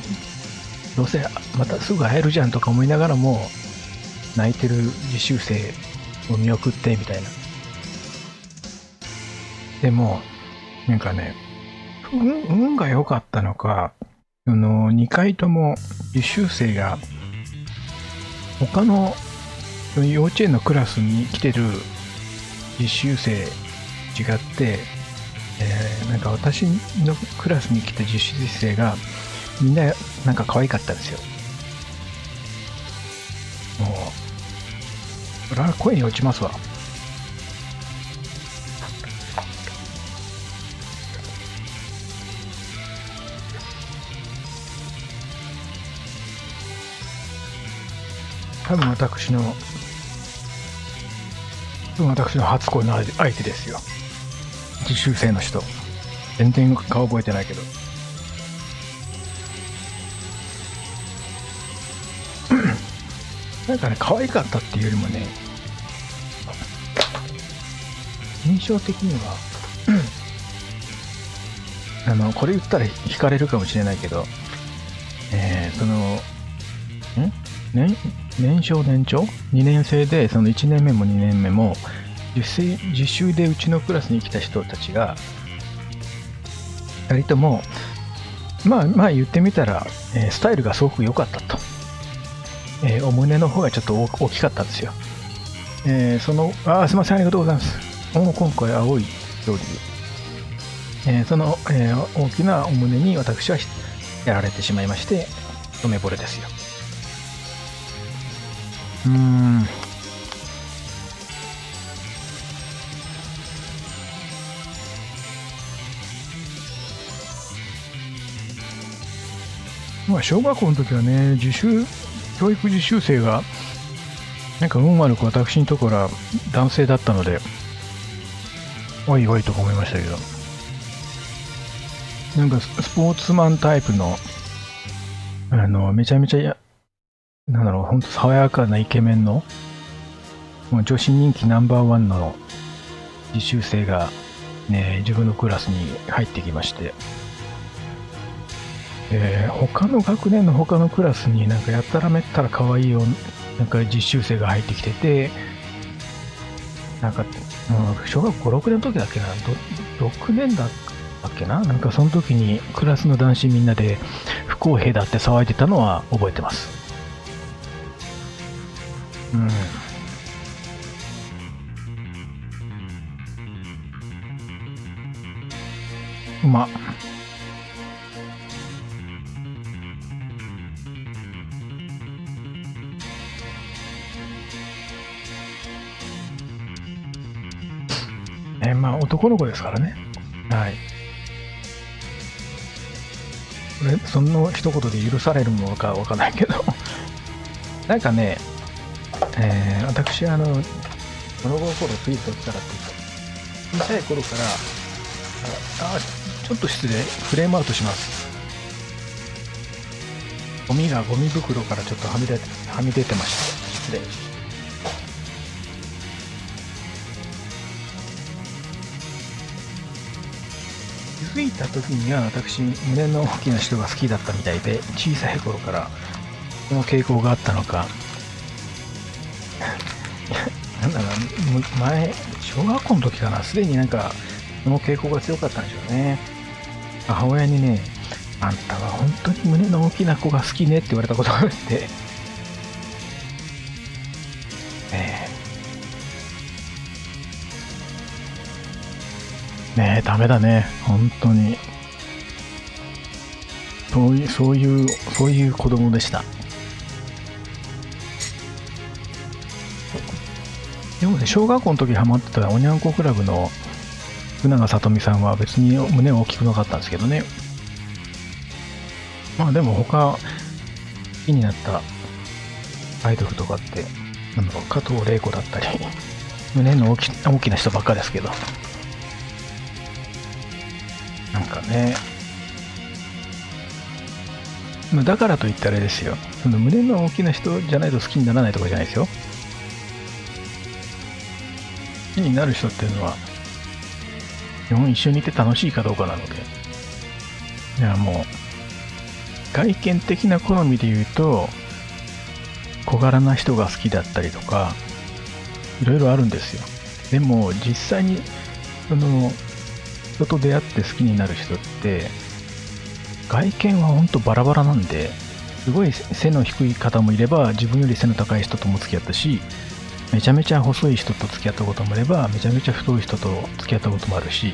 どうせまたすぐ会えるじゃんとか思いながらも、泣いてる実習生を見送ってみたいな。でも、なんかね、運が良かったのか、2回とも実習生が他の幼稚園のクラスに来てる実習生違って、なんか私のクラスに来た実習生がみんななんか可愛かったですよ。もう、それは声に落ちますわ。多分私の初恋の相手ですよ。実習生の人。全然顔覚えてないけど。なんかね、可愛かったっていうよりもね、印象的には、これ言ったら惹かれるかもしれないけど、年長 ?2 年生で、その1年目も2年目も、実習でうちのクラスに来た人たちが、2人とも、まあ言ってみたら、スタイルがすごく良かったと。お胸の方がちょっと大きかったんですよ。すいません、ありがとうございます。今回青い料理、その、大きなお胸に私はやられてしまいまして、一目惚れですよ。まあ小学校の時はね、教育実習生がなんか運悪く私のところは男性だったので、おいおいとか思いましたけど、なんかスポーツマンタイプのめちゃめちゃなんだろう、ほんと爽やかなイケメンのもう女子人気ナンバーワンの実習生がね、自分のクラスに入ってきまして、他の学年の他のクラスになんかやったらめったら可愛いよなんか実習生が入ってきてて、なんか、小学校6年の時だっけな、6年だっけな、なんかその時にクラスの男子みんなで不公平だって騒いでたのは覚えてます。ままあ男の子ですからね。はい。その一言で許されるものかわかんないけどなんかね、私物心ついてきたらっていうか、小さい頃からちょっと失礼、フレームアウトします。ゴミ袋からちょっとはみ出てました。失礼。ついた時には私、胸の大きな人が好きだったみたいで、小さい頃からこの傾向があったのか、なんだろう、前、小学校の時かな、すでになんか、この傾向が強かったんでしょうね。母親にね、あんたは本当に胸の大きな子が好きねって言われたことがあって、ねえ、ダメだね、本当に。そういう子供でした。でもね、小学校の時ハマってたおにゃんこクラブの福永さとみさんは別に胸大きくなかったんですけどね。まあでも他、好きになったアイドルとかって、なんだろう、加藤玲子だったり、胸の大きな人ばっかですけど。なんかね、だからといったらあれですよ。その胸の大きな人じゃないと好きにならないとかじゃないですよ。好きになる人っていうのは、基本一緒にいて楽しいかどうかなので。いやもう、外見的な好みで言うと、小柄な人が好きだったりとか、いろいろあるんですよ。でも実際に、人と出会って好きになる人って、外見はほんとバラバラなんで、すごい背の低い方もいれば、自分より背の高い人とも付き合ったし、めちゃめちゃ細い人と付き合ったこともあれば、めちゃめちゃ太い人と付き合ったこともあるし、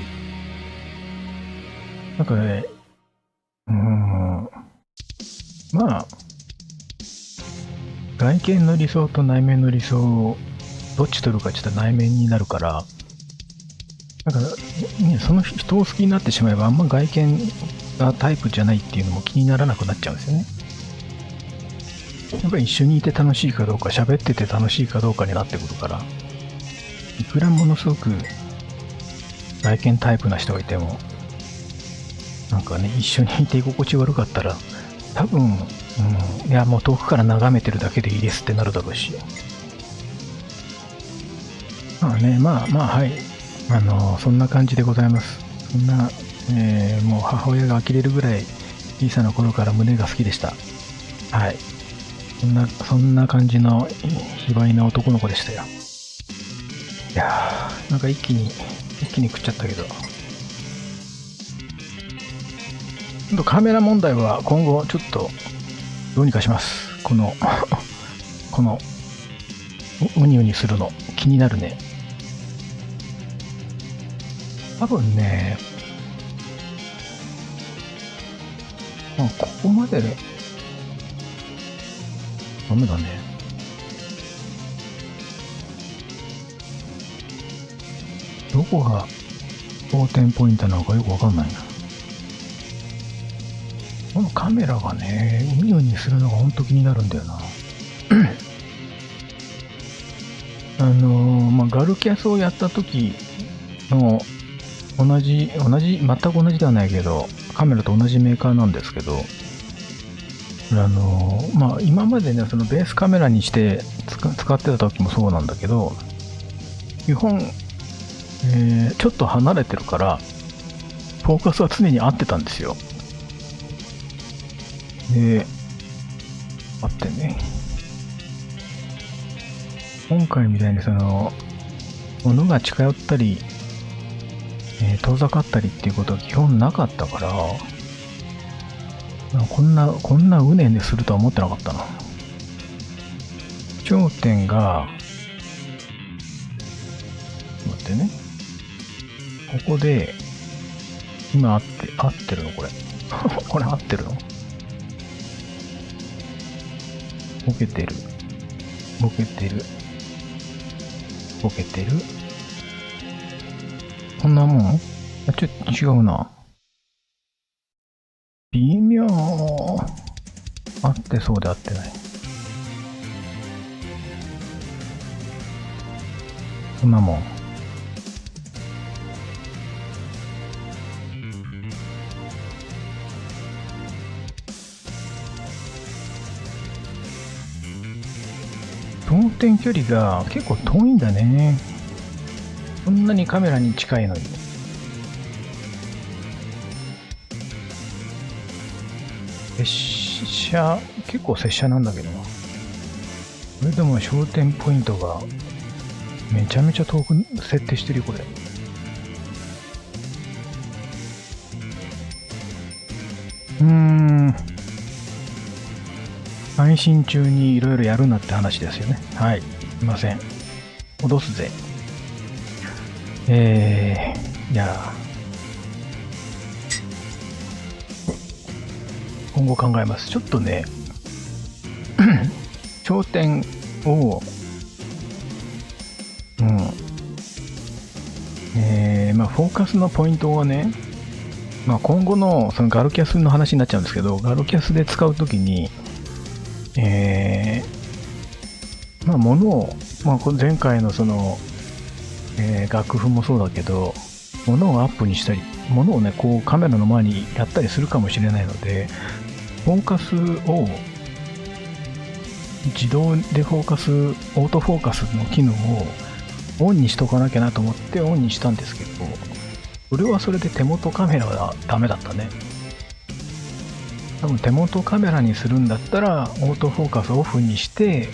なんかね、まあ、外見の理想と内面の理想をどっち取るかちょっと内面になるから、なんかね、その人を好きになってしまえば、あんま外見がタイプじゃないっていうのも気にならなくなっちゃうんですよね。やっぱり一緒にいて楽しいかどうか、喋ってて楽しいかどうかになってくるから、いくらものすごく外見タイプな人がいても、なんかね、一緒にいて居心地悪かったら、多分、いやもう遠くから眺めてるだけでいいですってなるだろうし。まあね、まあはい。そんな感じでございます。そんな、もう母親が呆れるぐらい小さな頃から胸が好きでした。はい。そんな感じの卑猥な男の子でしたよ。いやー、なんか一気に食っちゃったけど。カメラ問題は今後ちょっとどうにかします。このうにうにするの気になるね。多分ね、ここまででダメだね。どこが焦点ポイントなのかよくわかんないな。このカメラがね、うにうにするのがほんと気になるんだよな。ガルキャスをやった時の全く同じではないけど、カメラと同じメーカーなんですけど、今までね、そのベースカメラにして使ってた時もそうなんだけど、基本、ちょっと離れてるから、フォーカスは常に合ってたんですよ。で、合ってね。今回みたいに物が近寄ったり、遠ざかったりっていうことは基本なかったから、こんなうねうねするとは思ってなかったな。頂点が、待ってね。ここで、今合ってるのこれ。これ合ってるの？ボケてる。こんなもん？ちょっと違うな。微妙。合ってそうで合ってない。こんなもん。当点距離が結構遠いんだね。こんなにカメラに近いのに。拙者、結構拙者なんだけどな。それでも焦点ポイントがめちゃめちゃ遠く設定してるよ、これ。配信中にいろいろやるなって話ですよね。はい。すいません。脅すぜ。いや今後考えます。ちょっとね、焦点を、フォーカスのポイントはね、今後のそのガルキャスの話になっちゃうんですけど、ガルキャスで使うときに、物を、前回のその、楽譜もそうだけど、物をアップにしたり、物をね、こうカメラの前にやったりするかもしれないので、フォーカスを自動でフォーカス、オートフォーカスの機能をオンにしとかなきゃなと思ってオンにしたんですけど、それはそれで手元カメラはダメだったね。多分手元カメラにするんだったらオートフォーカスオフにして、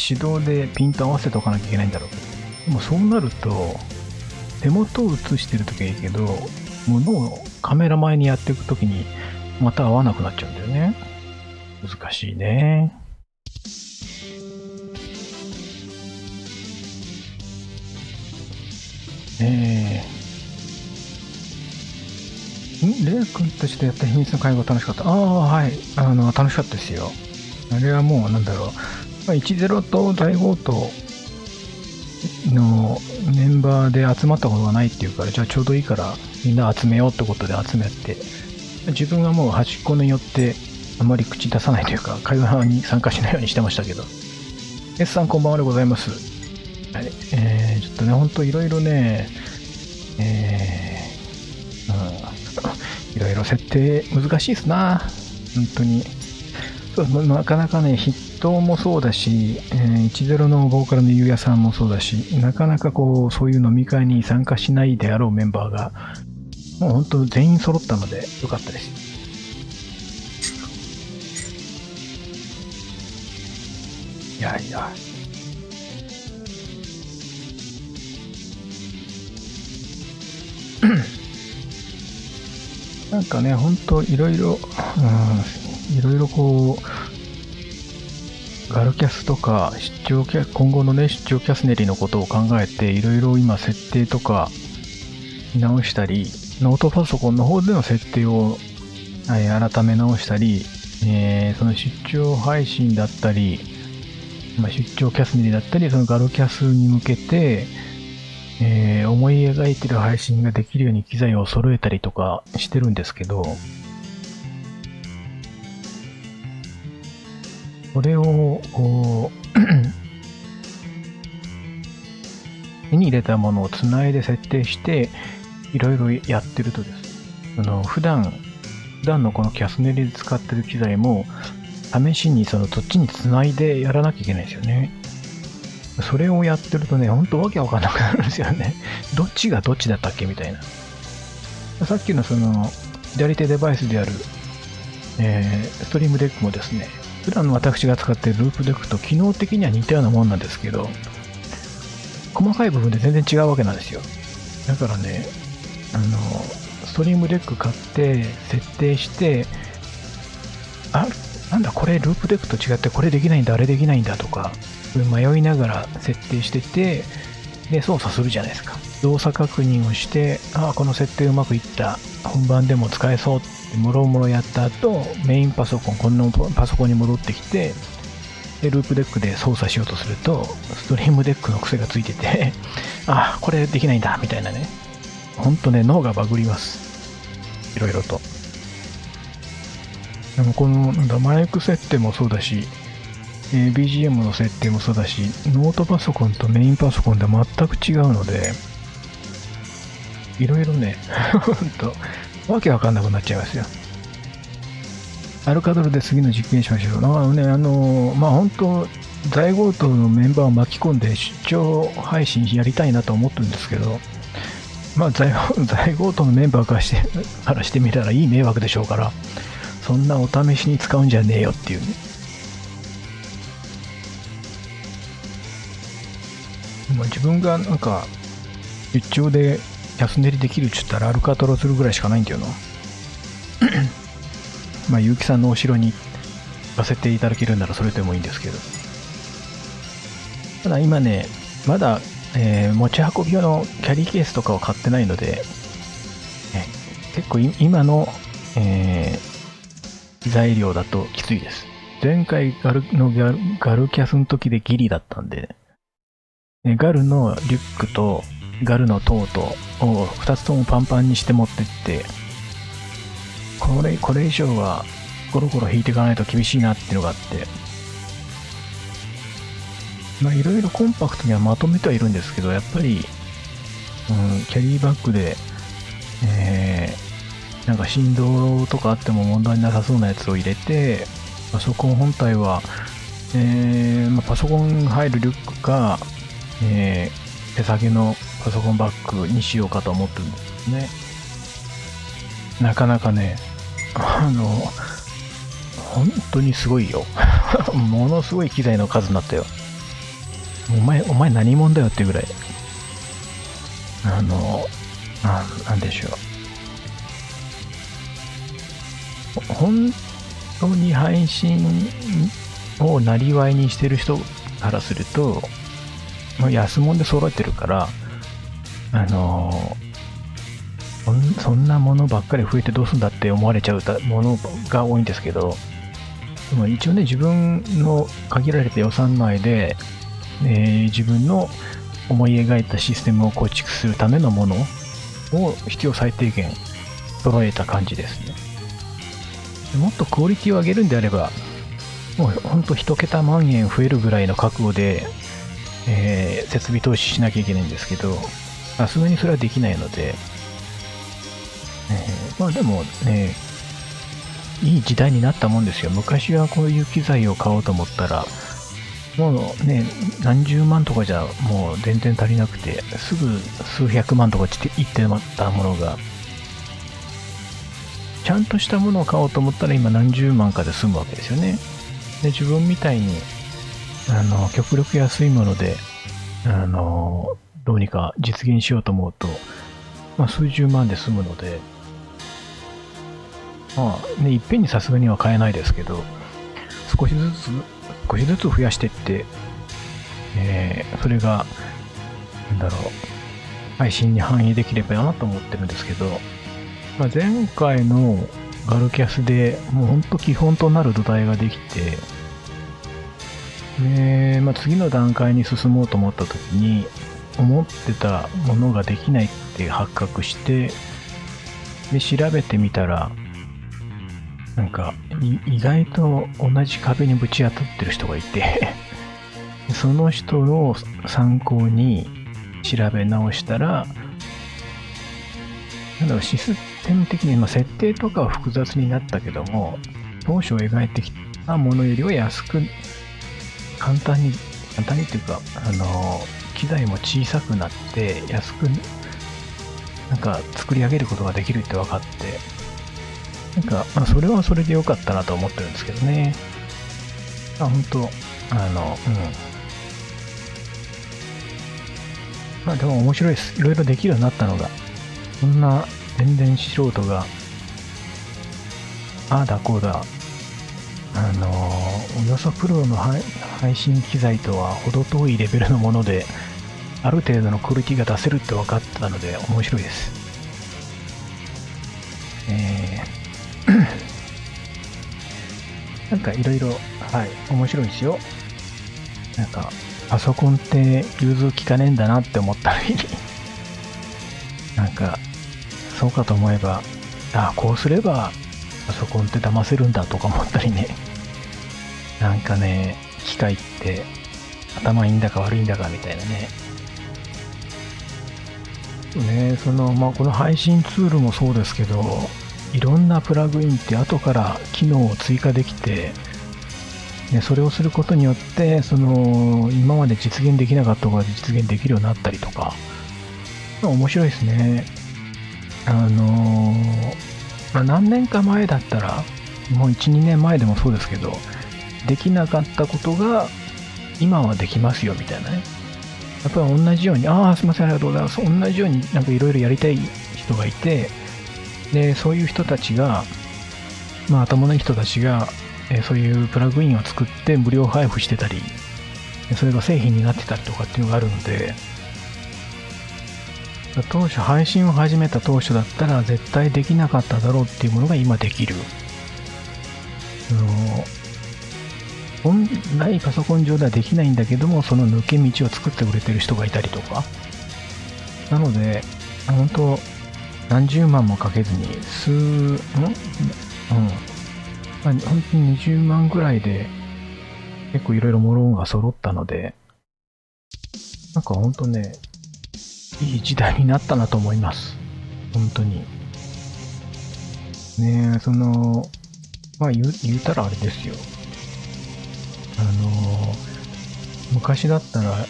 手動でピント合わせておかなきゃいけないんだろうけど、でもそうなると手元を映してるときはいいけど、物をカメラ前にやっていくときにまた合わなくなっちゃうんだよね。難しいね。レイ君たちとやった秘密の会話楽しかった。はい。楽しかったですよ。あれはもう、なんだろう。10と大5とのメンバーで集まったことがないっていうから、じゃあちょうどいいからみんな集めようってことで集めて、自分はもう端っこによってあまり口出さないというか、会話に参加しないようにしてましたけど。S さんこんばんはでございます。はい。ちょっとね、ほんといろいろね、いろいろ設定難しいですな。本当に。そうなかなかね、筆頭もそうだし、10のボーカルのゆうやさんもそうだし、なかなかこう、そういう飲み会に参加しないであろうメンバーが、もう本当全員揃ったのでよかったです。いやいや。なんかね、ほんといろいろこう、ガルキャスとか今後のね、出張キャスネリのことを考えて、いろいろ今設定とか見直したり、ノートパソコンの方での設定を改め直したり、その出張配信だったり、出張キャスネリだったり、そのガルキャスに向けて、思い描いてる配信ができるように機材を揃えたりとかしてるんですけど、それをこう手に入れたものをつないで設定していろいろやってるとですね、普段のこのキャスネリで使ってる機材も試しにそっちにつないでやらなきゃいけないんですよね。それをやってるとね、ほんとわけわかんなくなるんですよね。どっちがどっちだったっけみたいな。さっきの左手デバイスである、ストリームデックもですね、普段の私が使っているループデックと機能的には似たようなもんなんですけど、細かい部分で全然違うわけなんですよ。だからね、ストリームデック買って設定して、なんだこれループデックと違ってこれできないんだあれできないんだとか迷いながら設定してて、で操作するじゃないですか。動作確認をして、この設定うまくいった、本番でも使えそうってもろもろやった後、メインパソコン、このパソコンに戻ってきて、でループデックで操作しようとするとストリームデックの癖がついててこれできないんだみたいなね。ほんとね、脳がバグります、いろいろと。でもこのマイク設定もそうだし、BGM の設定もそうだし、ノートパソコンとメインパソコンで全く違うので、いろいろね、ほんと、わけわかんなくなっちゃいますよ。アルカドルで次の実験しましょう。本当、在強盗のメンバーを巻き込んで出張配信やりたいなと思ってるんですけど、在強盗のメンバーからしてみたらいい迷惑でしょうから、そんなお試しに使うんじゃねえよっていうね。でも自分がなんか出張で安値りできるっつったらアルカトラするぐらいしかないんだよな。まあ結城さんのお城に行かせていただけるならそれでもいいんですけど。ただ今ね、まだ、持ち運び用のキャリーケースとかを買ってないので、結構今の、材料だときついです。前回ガルキャスの時でギリだったんで、ガルのリュックとガルのトートを2つともパンパンにして持ってって、これ以上はゴロゴロ引いていかないと厳しいなっていうのがあって、まあいろいろコンパクトにはまとめてはいるんですけど、やっぱり、キャリーバッグで、なんか振動とかあっても問題なさそうなやつを入れて、パソコン本体は、パソコン入るリュックか、手提げのパソコンバッグにしようかと思ってるんですね。なかなかね、本当にすごいよ。ものすごい機材の数になったよ。お前何者だよってぐらい。なんでしょう。本当に配信をなりわいにしてる人からすると、安物で揃えてるから、そんなものばっかり増えてどうすんだって思われちゃうものが多いんですけど、でも一応ね、自分の限られた予算内で、自分の思い描いたシステムを構築するためのものを必要最低限揃えた感じですね。もっとクオリティを上げるんであれば、もうほんと1桁万円増えるぐらいの覚悟で、設備投資しなきゃいけないんですけど、さすがにそれはできないので、まあでもね、いい時代になったもんですよ。昔はこういう機材を買おうと思ったら、もうね、何十万とかじゃもう全然足りなくて、すぐ数百万とかいってまったものが、ちゃんとしたものを買おうと思ったら今何十万かで済むわけですよね。で、自分みたいに、極力安いもので、どうにか実現しようと思うと、まあ、数十万で済むので、まあね、いっぺんにさすがには買えないですけど、少しずつ増やしていって、それが、配信に反映できればなと思ってるんですけど、まあ、前回のガルキャスでもうほんと基本となる土台ができて、まあ、次の段階に進もうと思った時に、思ってたものができないって発覚して、で、調べてみたら、なんか、意外と同じ壁にぶち当たってる人がいて、その人を参考に調べ直したら、システム的に、設定とかは複雑になったけども、当初描いてきたものよりは安く、簡単にっていうか、機材も小さくなって安くなんか作り上げることができるって分かって、なんか、それはそれで良かったなと思ってるんですけどね。本当まあでも面白いです。いろいろできるようになったのが。そんな全然素人が、ああだこうだ、およそプロの配信機材とは程遠いレベルのもので、ある程度のクオリティが出せるって分かったので面白いです。なんかいろいろ、面白いですよ。なんか、パソコンって融通きかねえんだなって思ったり、なんか、そうかと思えば、こうすればパソコンって騙せるんだとか思ったりね。なんかね、機械って頭いいんだか悪いんだかみたいなね。この配信ツールもそうですけど、いろんなプラグインって後から機能を追加できて、それをすることによって、今まで実現できなかったことが実現できるようになったりとか、面白いですね。何年か前だったら、もう1、2年前でもそうですけど、できなかったことが今はできますよみたいなね。やっぱり同じように、すいません、ありがとうございます。同じようになんかいろいろやりたい人がいて、で、そういう人たちが、頭のいい人たちが、そういうプラグインを作って無料配布してたり、それが製品になってたりとかっていうのがあるので、当初配信を始めた当初だったら絶対できなかっただろうっていうものが今できる。本来パソコン上ではできないんだけども、その抜け道を作ってくれてる人がいたりとか。なので、本当何十万もかけずに、本当に20万ぐらいで結構いろいろものが揃ったので、なんか本当ね、いい時代になったなと思います。本当に。ねえ、言うたらあれですよ。昔だったら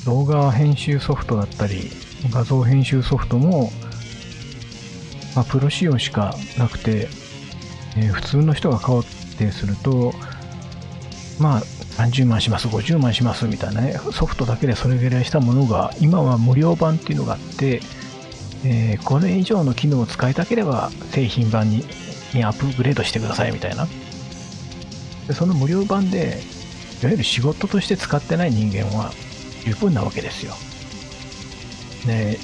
動画編集ソフトだったり、画像編集ソフトも、プロ仕様しかなくて、普通の人が買おうってすると、30万します、50万しますみたいなね、ソフトだけでそれぐらいしたものが、今は無料版っていうのがあって、これ以上の機能を使いたければ製品版にアップグレードしてくださいみたいな。でその無料版で、いわゆる仕事として使ってない人間は十分なわけですよ。で、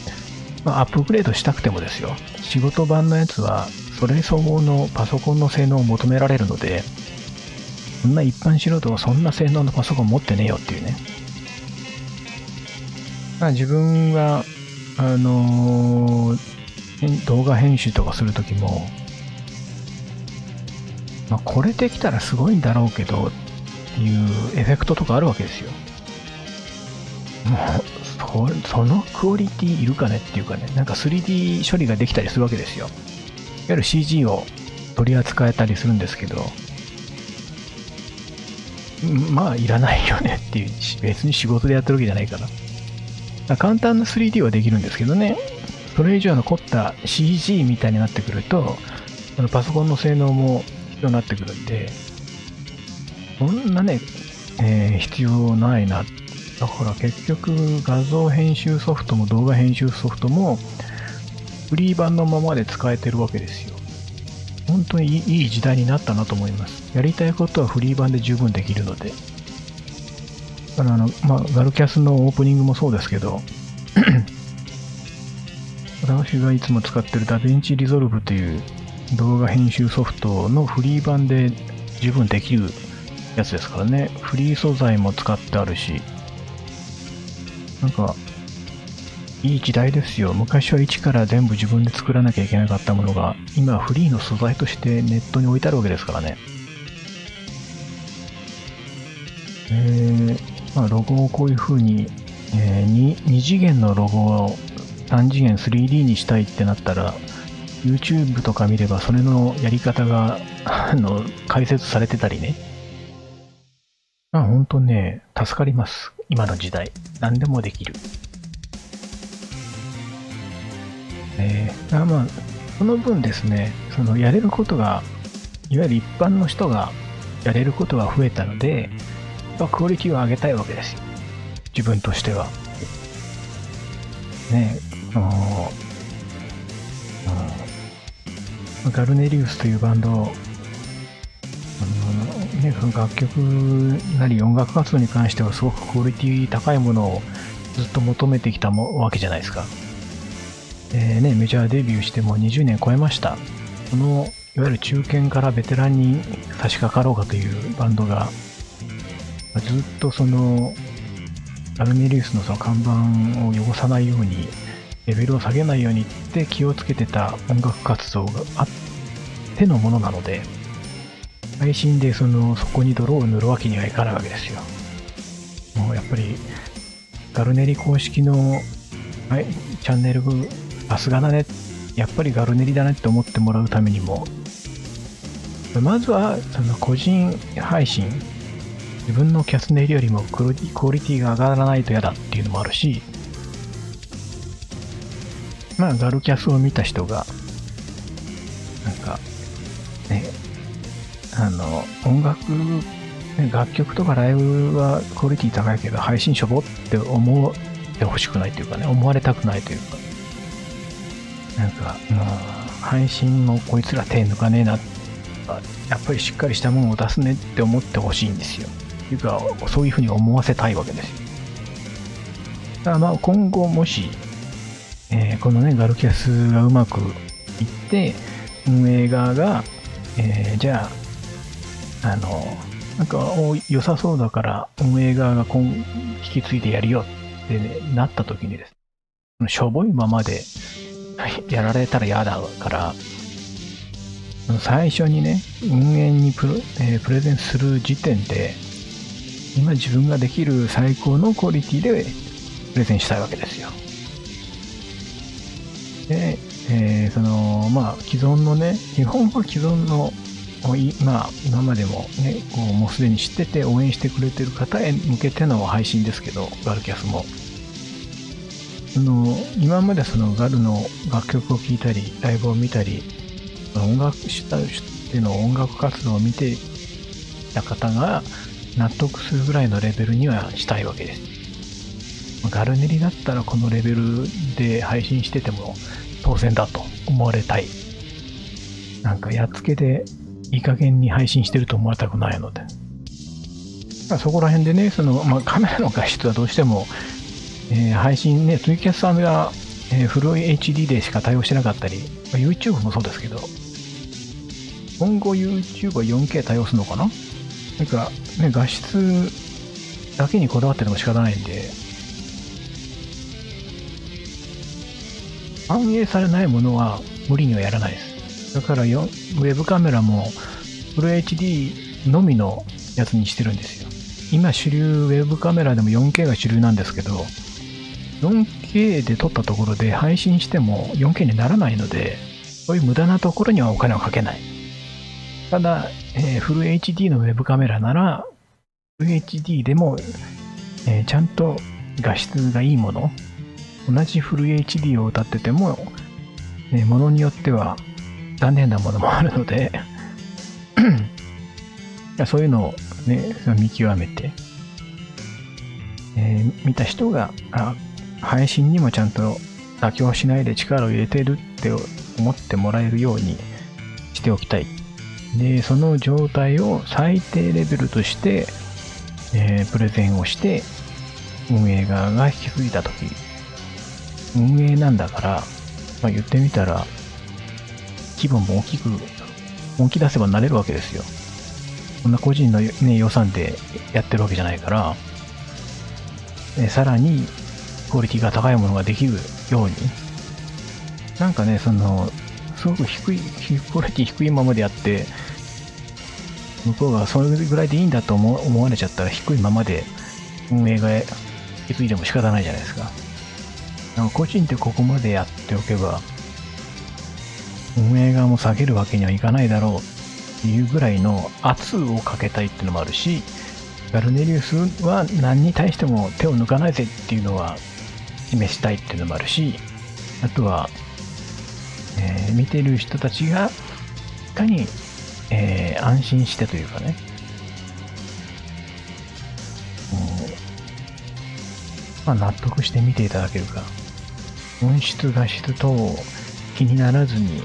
アップグレードしたくてもですよ、仕事版のやつはそれ相応のパソコンの性能を求められるので、そんな一般素人がそんな性能のパソコン持ってねえよっていうね。自分が動画編集とかするときも、これできたらすごいんだろうけどっていうエフェクトとかあるわけですよ。もうそのクオリティいるかねっていうかね、なんか 3D 処理ができたりするわけですよ。いわゆる CG を取り扱えたりするんですけど、いらないよねっていう、別に仕事でやってるわけじゃないから。簡単な 3D はできるんですけどね、それ以上の凝った CG みたいになってくると、パソコンの性能も必要になってくるんで、そんなね、必要ないな。だから結局画像編集ソフトも動画編集ソフトもフリー版のままで使えてるわけですよ。本当にいい時代になったなと思います。やりたいことはフリー版で十分できるので。だからガルキャスのオープニングもそうですけど、私がいつも使ってるダヴィンチリゾルブという動画編集ソフトのフリー版で十分できるやつですからね。フリー素材も使ってあるし、なんかいい時代ですよ。昔は一から全部自分で作らなきゃいけなかったものが、今はフリーの素材としてネットに置いてあるわけですからね。ロゴをこういう風に、2次元のロゴを3次元 3D にしたいってなったら、YouTube とか見ればそれのやり方が解説されてたりね。本当ね、助かります。今の時代。何でもできる。その分ですね、やれることが、いわゆる一般の人がやれることが増えたので、クオリティを上げたいわけですよ。自分としては。ガルネリウスというバンド、楽曲なり音楽活動に関してはすごくクオリティ高いものをずっと求めてきたわけじゃないですか。メジャーデビューしても20年超えました。いわゆる中堅からベテランに差し掛かろうかというバンドが、ずっとガルネリウスの看板を汚さないように、レベルを下げないようにって気をつけてた音楽活動があってのものなので、配信でそこに泥を塗るわけにはいかないわけですよ。もうやっぱりガルネリ公式の、チャンネルさすがだね、やっぱりガルネリだねって思ってもらうためにも、まずは個人配信、自分のキャスネリよりもクオリティが上がらないと嫌だっていうのもあるし、ガルキャスを見た人がなんかね、楽曲とかライブはクオリティ高いけど、配信しょぼって思ってほしくないというかね、思われたくないというか、なんか、配信もこいつら手抜かねえな、やっぱりしっかりしたものを出すねって思ってほしいんですよ。というか、そういうふうに思わせたいわけですよ。だから今後もし、このね、ガルキャスがうまくいって、運営側が、じゃあ、なんか良さそうだから運営側が引き継いでやるよって、ね、なった時にですね、しょぼいままでやられたら嫌だから、最初にね、運営にプレゼンする時点で、今自分ができる最高のクオリティでプレゼンしたいわけですよ。で、既存のね、基本は既存の、今までもね、もうすでに知ってて応援してくれてる方へ向けての配信ですけど、ガルキャスも。今までガルの楽曲を聴いたり、ライブを見たり、音楽したでの音楽活動を見てた方が納得するぐらいのレベルにはしたいわけです。ガルネリだったらこのレベルで配信してても当然だと思われたい。なんかやっつけでいい加減に配信してると思われたくないので。そこら辺でね、カメラの画質はどうしても、配信ね、ツイキャスさんが、フル HD でしか対応してなかったり、YouTube もそうですけど、今後 YouTube は 4K 対応するのかな？なんかね、画質だけにこだわってても仕方ないんで、反映されないものは無理にはやらないです。だからウェブカメラもフル HD のみのやつにしてるんですよ。今主流ウェブカメラでも 4K が主流なんですけど、4K で撮ったところで配信しても 4K にならないので、そういう無駄なところにはお金をかけない。ただ、フル HD のウェブカメラなら、フル HD でも、ちゃんと画質がいいもの、同じフル HD を歌ってても、ものによっては残念なものもあるのでそういうのを、ね、見極めて、見た人が配信にもちゃんと妥協しないで力を入れてるって思ってもらえるようにしておきたい。で、その状態を最低レベルとして、プレゼンをして運営側が引き継いだ時、運営なんだから、言ってみたら規模も大きく本気出せばなれるわけですよ。こんな個人の、ね、予算でやってるわけじゃないから、さらにクオリティが高いものができるように、なんかね、すごく低いクオリティ低いままでやって、向こうがそれぐらいでいいんだと思われちゃったら、低いままで運営が引き継いでも仕方ないじゃないですか。なんか個人でここまでやっておけば、運営側も下げるわけにはいかないだろうっていうぐらいの圧をかけたいっていうのもあるし、ガルネリウスは何に対しても手を抜かないぜっていうのは示したいっていうのもあるし、あとは、見てる人たちがいかに、安心してというかね、納得して見ていただけるか、音質画質等気にならずに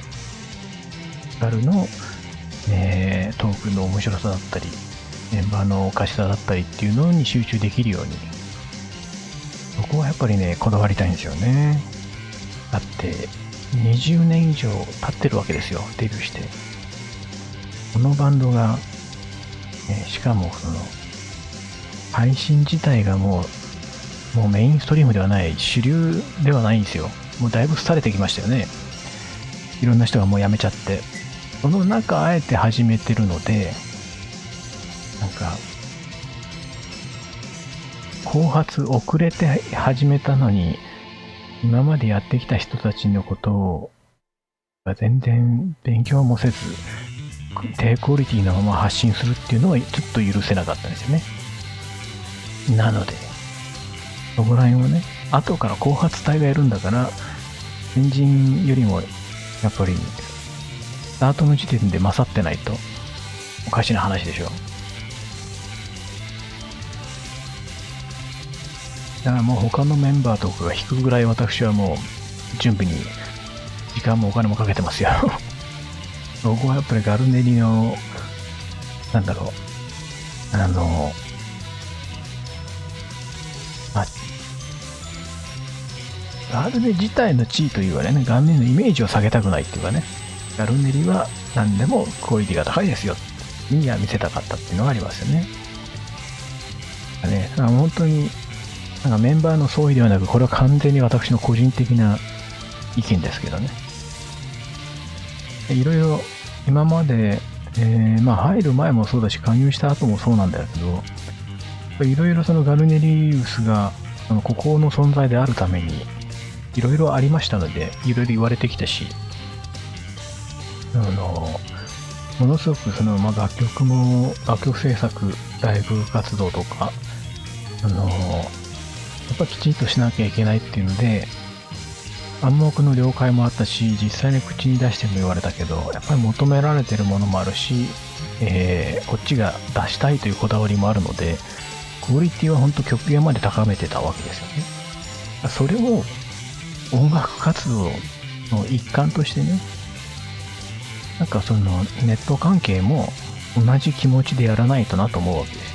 ガルの、トークの面白さだったりメンバーのおかしさだったりっていうのに集中できるように、そこはやっぱりねこだわりたいんですよね。だって20年以上経ってるわけですよ、デビューして。このバンドが、しかも配信自体がもうメインストリームではない、主流ではないんですよ。もうだいぶ廃れてきましたよね。いろんな人がもう辞めちゃって、その中あえて始めてるので、なんか後発遅れて始めたのに、今までやってきた人たちのことを全然勉強もせず低クオリティのまま発信するっていうのはちょっと許せなかったんですよね。なのでそこら辺をね、後から後発隊がやるんだから、先人よりもやっぱりスタートの時点で勝ってないとかしな話でしょ。だからもう他のメンバーとかが引くぐらい私はもう準備に時間もお金もかけてますよ。僕はやっぱりガルネリの、なんだろう、まあ、ガルネ自体の地位というかね、ガルネリのイメージを下げたくないっていうかね、ガルネリは何でもクオリティが高いですよには見せたかったっていうのがありますよね。本当になんかメンバーの総意ではなく、これは完全に私の個人的な意見ですけどね。いろいろ今まで、まあ入る前もそうだし、加入した後もそうなんだけど、いろいろそのガルネリウスがここの存在であるためにいろいろありましたので、いろいろ言われてきたし、ものすごくまあ、楽曲制作、ライブ活動とか、やっぱきちんとしなきゃいけないっていうので、暗黙の了解もあったし、実際に口に出しても言われたけど、やっぱり求められてるものもあるし、こっちが出したいというこだわりもあるので、クオリティは本当極限まで高めてたわけですよね。それを音楽活動の一環としてね、なんかネット関係も同じ気持ちでやらないとなと思うわけです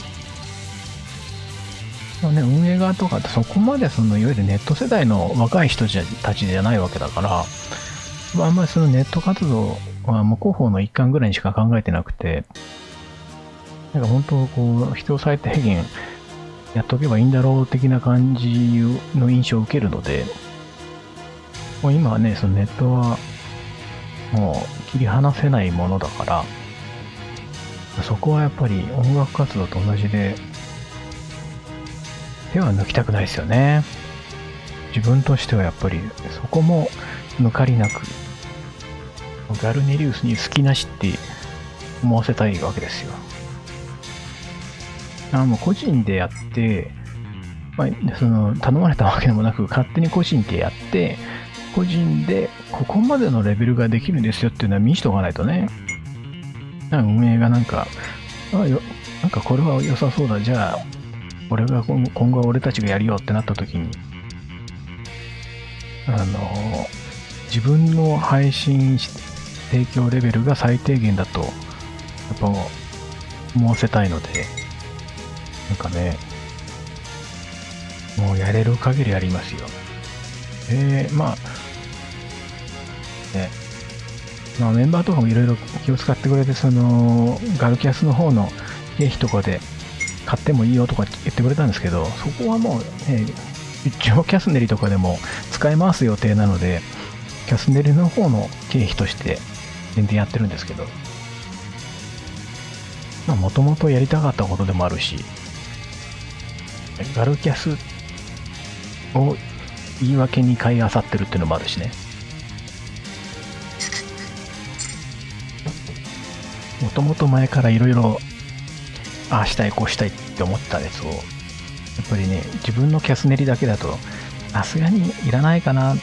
よ。ね、運営側とかってそこまでいわゆるネット世代の若い人たちじゃないわけだから、あんまりネット活動はもう広報の一環ぐらいにしか考えてなくて、なんか本当こう必要最低限やっとけばいいんだろう的な感じの印象を受けるので、もう今はね、ネットはもう切り離せないものだから、そこはやっぱり音楽活動と同じで、手は抜きたくないですよね。自分としてはやっぱりそこも抜かりなく、ガルネリウスに好きなしって思わせたいわけですよ。もう個人でやって、まあ、頼まれたわけでもなく、勝手に個人でやって、個人でここまでのレベルができるんですよっていうのは見しとかないとね。運営がなんかこれは良さそうだ、じゃあ俺が今後は俺たちがやるよってなった時に、自分の配信提供レベルが最低限だとやっぱ思わせたいので、なんかね、もうやれる限りやりますよ。まあね、まあメンバーとかもいろいろ気を使ってくれて、ガルキャスの方の経費とかで買ってもいいよとか言ってくれたんですけど、そこはもう、一応キャスネリとかでも使い回す予定なので、キャスネリの方の経費として全然やってるんですけど、まあもともとやりたかったことでもあるし、ガルキャスを言い訳に買い漁ってるっていうのもあるしね。もともと前からいろいろああしたいこうしたいって思ったやつを、やっぱりね、自分のキャスネリだけだとさすがにいらないかな、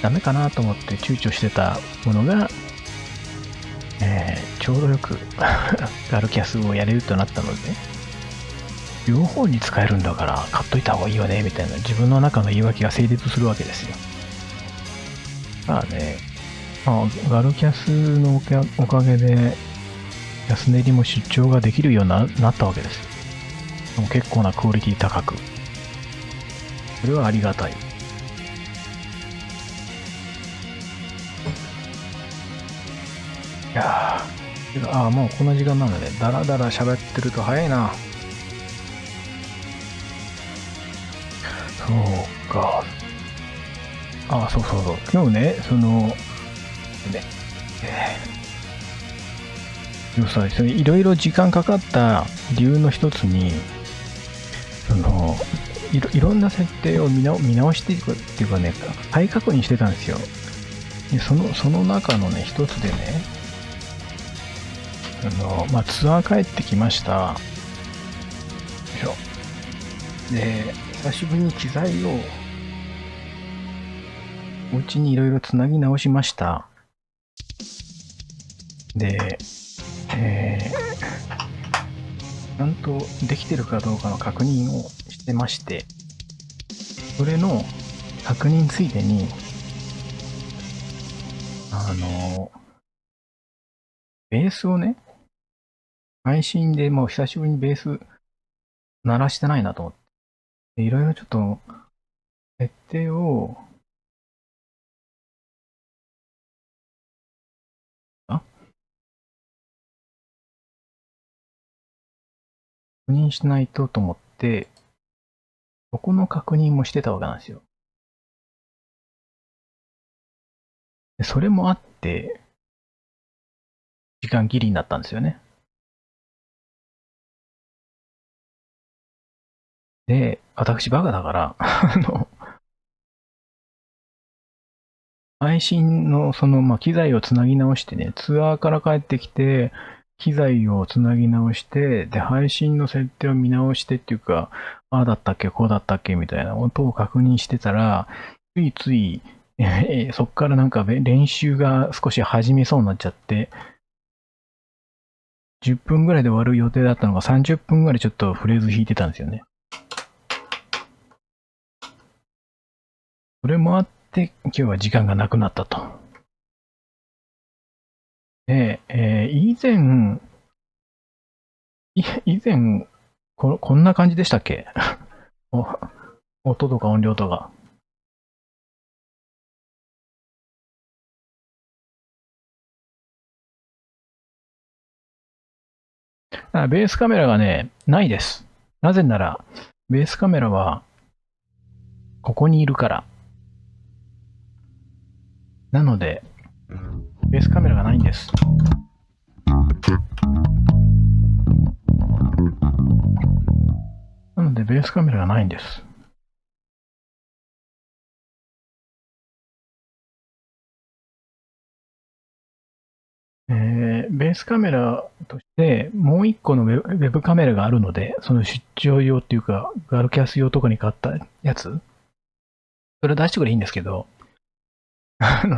ダメかなと思って躊躇してたものが、ちょうどよくガルキャスをやれるとなったので、両方に使えるんだから買っといた方がいいよねみたいな自分の中の言い訳が成立するわけですよ。まあね、ガルキャスのおかげでキャスネリも出張ができるようになったわけです。結構なクオリティ高く、それはありがたい。いやー、もうこんな時間なので、だらだら喋ってると早いな。そうか。そうそうそう。今日ね、いろいろ時間かかった理由の一つに、いろんな設定を見直していくっていうかね、再確認してたんですよ。でその中のね、一つでね、まあ、ツアー帰ってきました。よいしょ。で、久しぶりに機材をお家にいろいろつなぎ直しました。で、ちゃんとできてるかどうかの確認をしてまして、それの確認ついでに、ベースをね、配信でもう久しぶりにベース鳴らしてないなと思って、いろいろちょっと、設定を、確認しないとと思って、そこの確認もしてたわけなんですよ。でそれもあって、時間ギリになったんですよね。で、私バカだから、配信の機材をつなぎ直してね、ツアーから帰ってきて、機材をつなぎ直して、で、配信の設定を見直してっていうか、ああだったっけ、こうだったっけみたいな音を確認してたら、ついつい、そっからなんか練習が少し始めそうになっちゃって、10分ぐらいで終わる予定だったのが30分ぐらいちょっとフレーズ弾いてたんですよね。それもあって、今日は時間がなくなったと。で、以前こんな感じでしたっけ音とか音量とか。ベースカメラがね、ないです。なぜなら、ベースカメラは、ここにいるから。なので、ベースカメラがないんです。なので、ベースカメラがないんです。ベースカメラとして、もう一個のウェブカメラがあるので、その出張用っていうか、ガルキャス用とかに買ったやつ、それ出してくれいいんですけど、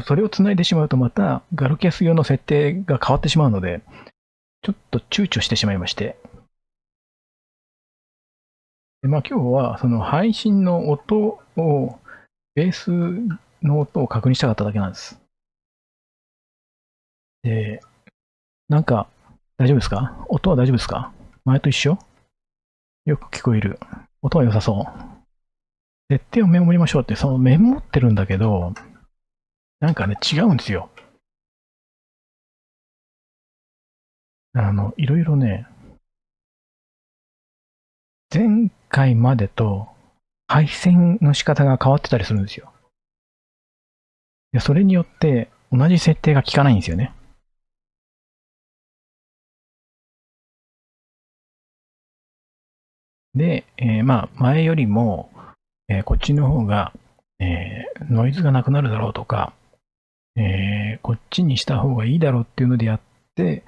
それを繋いでしまうとまたガルキャス用の設定が変わってしまうので、ちょっと躊躇してしまいまして。で今日はその配信の音を、ベースの音を確認したかっただけなんです。で、なんか、大丈夫ですか？音は大丈夫ですか？前と一緒？よく聞こえる。音は良さそう。設定をメモりましょうって、そのメモってるんだけど、なんかね、違うんですよ。いろいろね、前回までと配線の仕方が変わってたりするんですよ。でそれによって同じ設定が効かないんですよね。で、前よりも、こっちの方が、ノイズがなくなるだろうとか、こっちにした方がいいだろうっていうのでやって、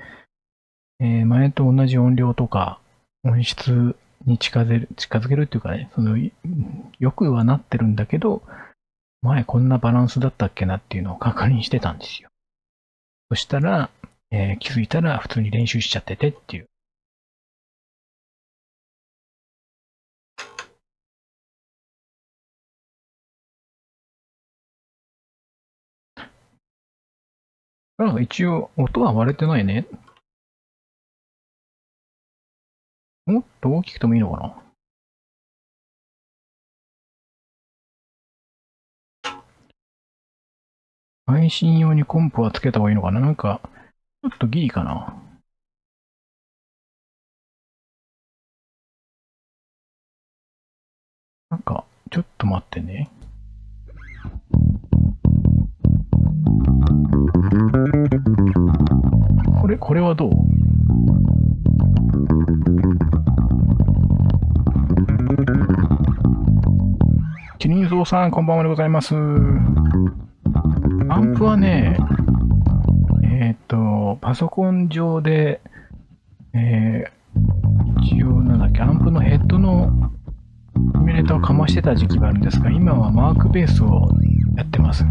前と同じ音量とか音質に近づけるっていうかね、よくはなってるんだけど、前こんなバランスだったっけなっていうのを確認してたんですよ。そしたら、気づいたら普通に練習しちゃっててっていう。一応、音は割れてないね。もっと大きくてもいいのかな？配信用にコンプはつけた方がいいのかな？なんか、ちょっとギリかな。なんか、ちょっと待ってね。これはどう？キリンゾウさん、こんばんはでございます。アンプはね、パソコン上で、一応なんだっけ、アンプのヘッドのシミュレーターをかましてた時期があるんですが、今はマークベースをやってます。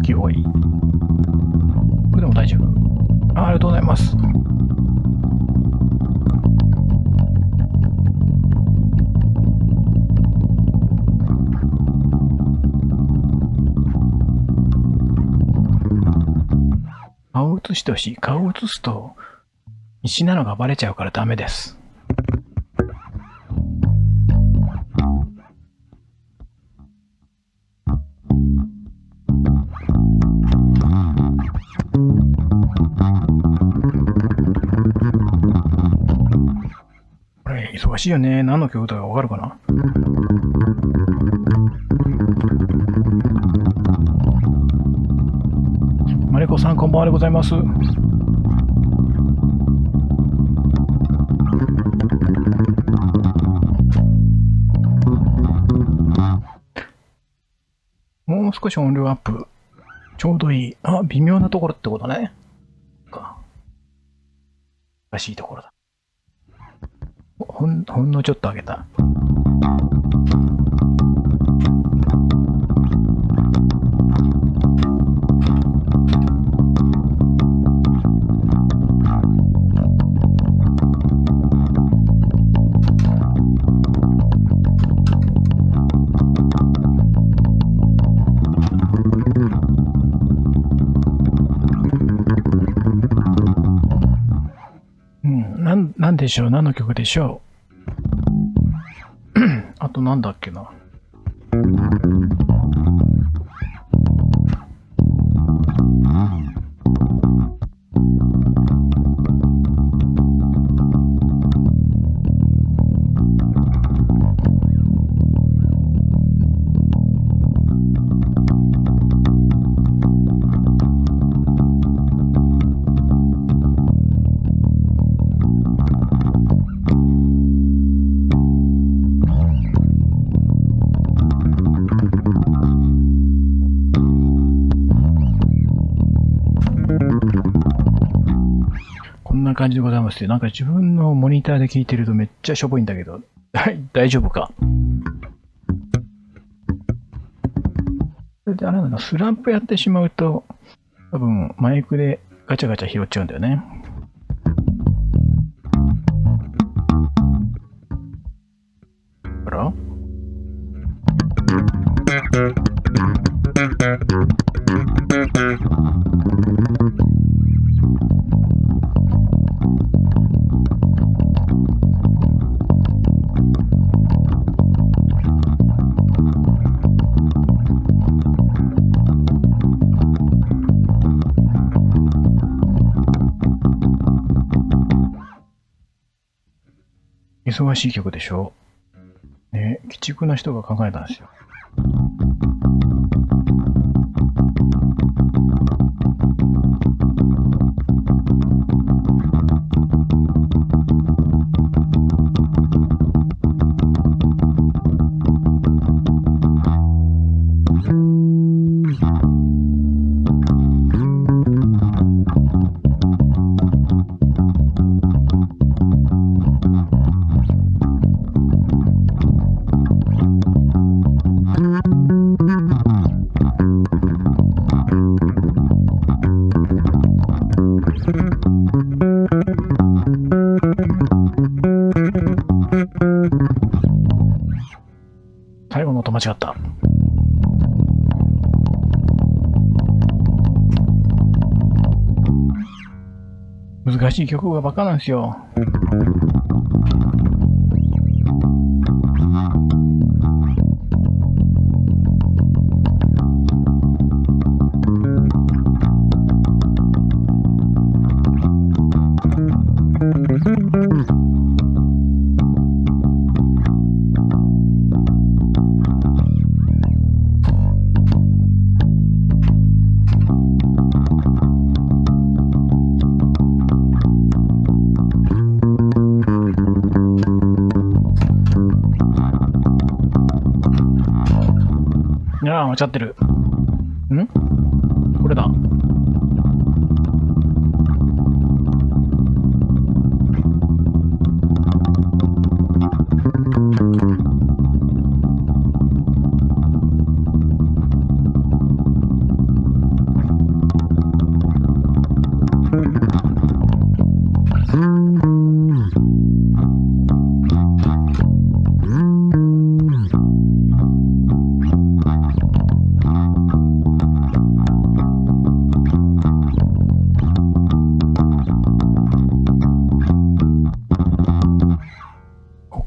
き方がいい。これでも大丈夫。ありがとうございます。顔を映してほしい。顔を映すと石なのがバレちゃうからダメです。これ忙しいよね。何の曲だかわかるかな？マリコさん、こんばんはでございます。もう少し音量アップ。ちょうどいい。あ、微妙なところってことね。難しいところだ。ほんのちょっと上げた。なんでしょう？何の曲でしょう？あとなんだっけな。こんな感じでございますよ。なんか自分のモニターで聞いてるとめっちゃしょぼいんだけど、大丈夫か？それであれなんだ、スランプやってしまうと、多分マイクでガチャガチャ拾っちゃうんだよね。あら？忙しい曲でしょ？ね、鬼畜な人が考えたんですよ。最後の音間違った。難しい曲がバカなんですよ。いやー、間違ってる。ん？これだ。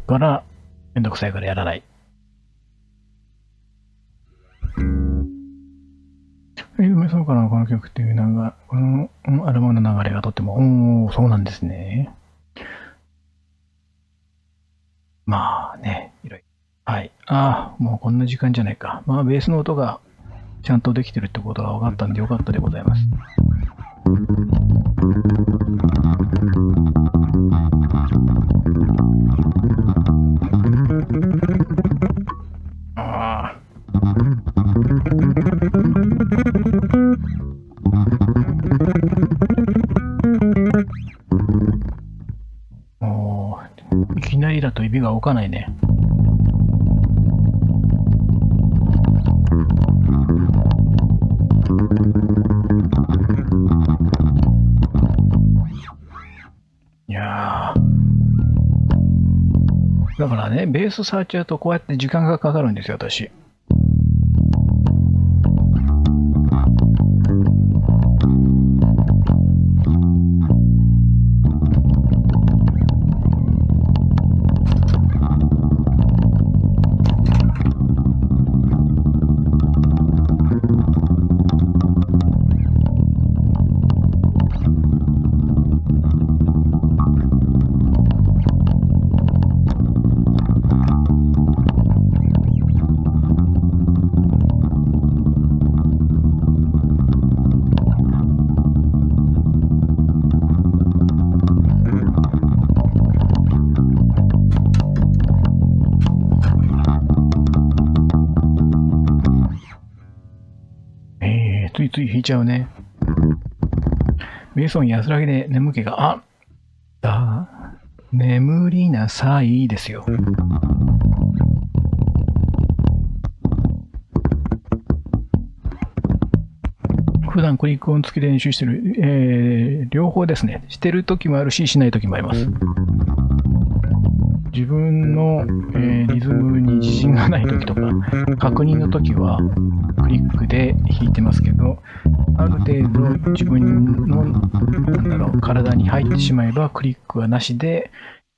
っからめんどくさいからやらない。そうかな、この曲っていうのが、このアルバムの流れがとっても、そうなんですね。まあね、いろいろ。はい。もうこんな時間じゃないか。まあ、ベースの音がちゃんとできてるってことが分かったんでよかったでございます。いきなりだと指が動かないね。いやだからね、ベース触っちゃうとこうやって時間がかかるんですよ、私。ついつい弾いちゃうね。ベース音安らぎで眠気が、眠りなさいですよ。普段クリック音付きで練習してる、両方ですね。してる時もあるし、しない時もあります。自分の、リズムに自信がない時とか、確認の時はクリックで弾いてますけど、ある程度自分の体に入ってしまえばクリックはなしで、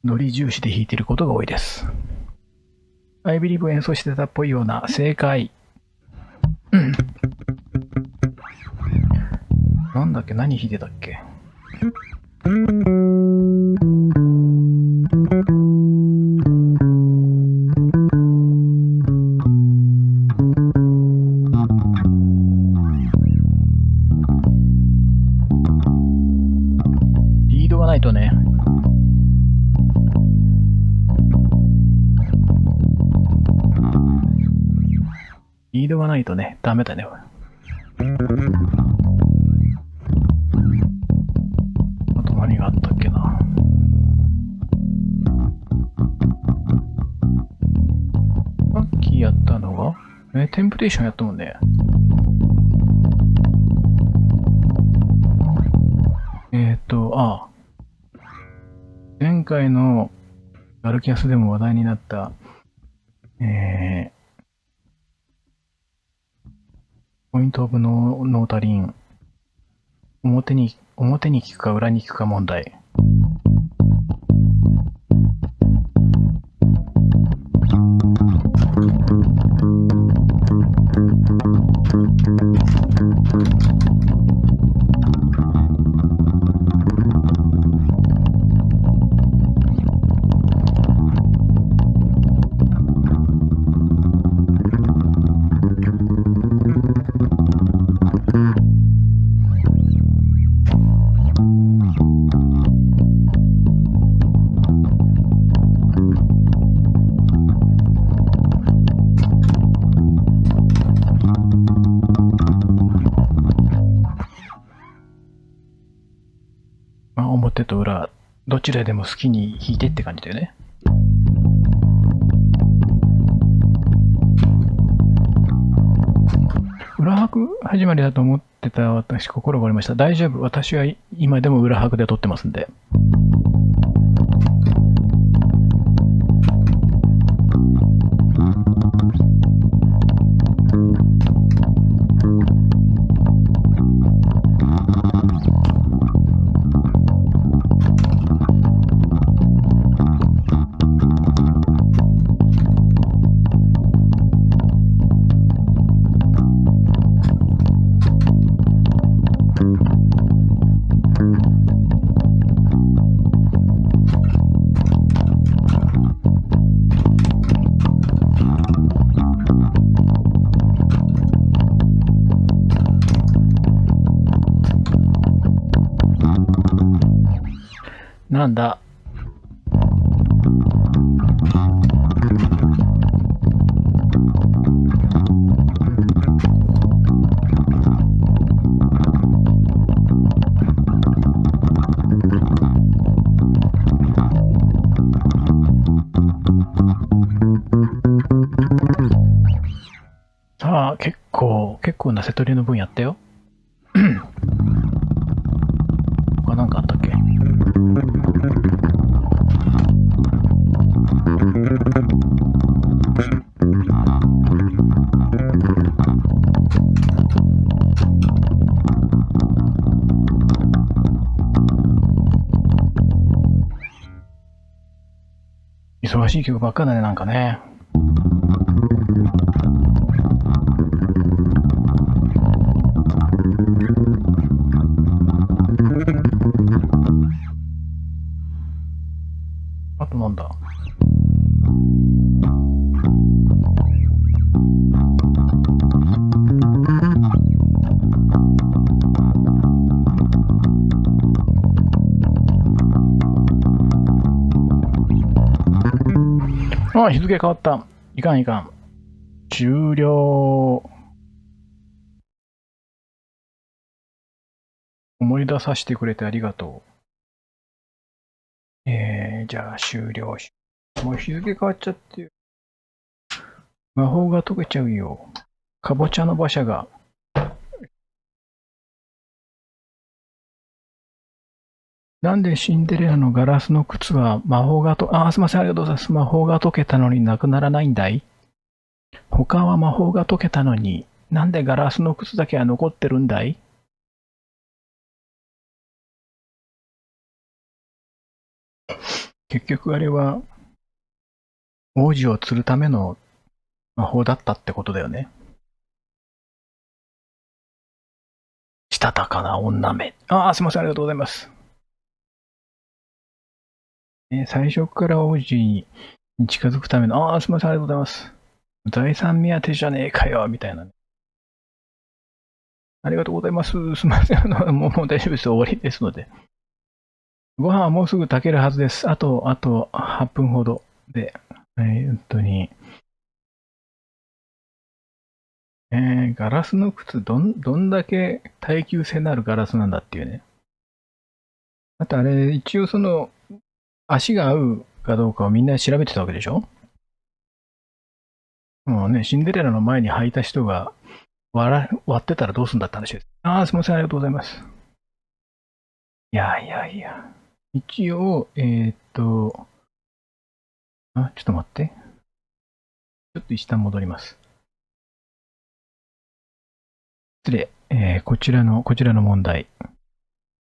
ノリ重視で弾いていることが多いです。I believe 演奏してたっぽいような正解。なんだっけ、何弾いてたっけ。リードがないとね。リードがないとね、ダメだね。あと何があったっけな。さっきやったのが、テンプテーションやったもんね。前回のガルキャスでも話題になった、ポイントオブノータリン、表に効くか裏に効くか問題。表と裏、どちらでも好きに弾いてって感じだよね。裏拍始まりだと思ってた私、心が折れました。大丈夫。私は今でも裏拍で撮ってますんで。なんだ。さあ、結構な瀬戸りの分やったよ。他なんかあったっけ？忙しい曲ばっかだね、なんかね。あとなんだ。あ、日付変わった。いかんいかん。終了。思い出させてくれてありがとう。じゃあ終了。もう日付変わっちゃって。魔法が解けちゃうよ。かぼちゃの馬車が。なんでシンデレラのガラスの靴は魔法がすいません、ありがとうございます。魔法が解けたのになくならないんだい？他は魔法が解けたのに、なんでガラスの靴だけは残ってるんだい？結局あれは、王子を釣るための魔法だったってことだよね。したたかな女め。すいません、ありがとうございます。最初から王子に近づくための、すいません、ありがとうございます。財産目当てじゃねえかよ、みたいなね。ありがとうございます。すみません。もう大丈夫です。終わりですので。ご飯はもうすぐ炊けるはずです。あと8分ほどで。本当に。ガラスの靴、どんだけ耐久性のあるガラスなんだっていうね。あとあれ、一応足が合うかどうかをみんな調べてたわけでしょ？もうね、シンデレラの前に履いた人が割ってたらどうすんだって話です。すみません、ありがとうございます。いや。一応、ちょっと待って。ちょっと一旦戻ります。失礼。こちらの問題。こ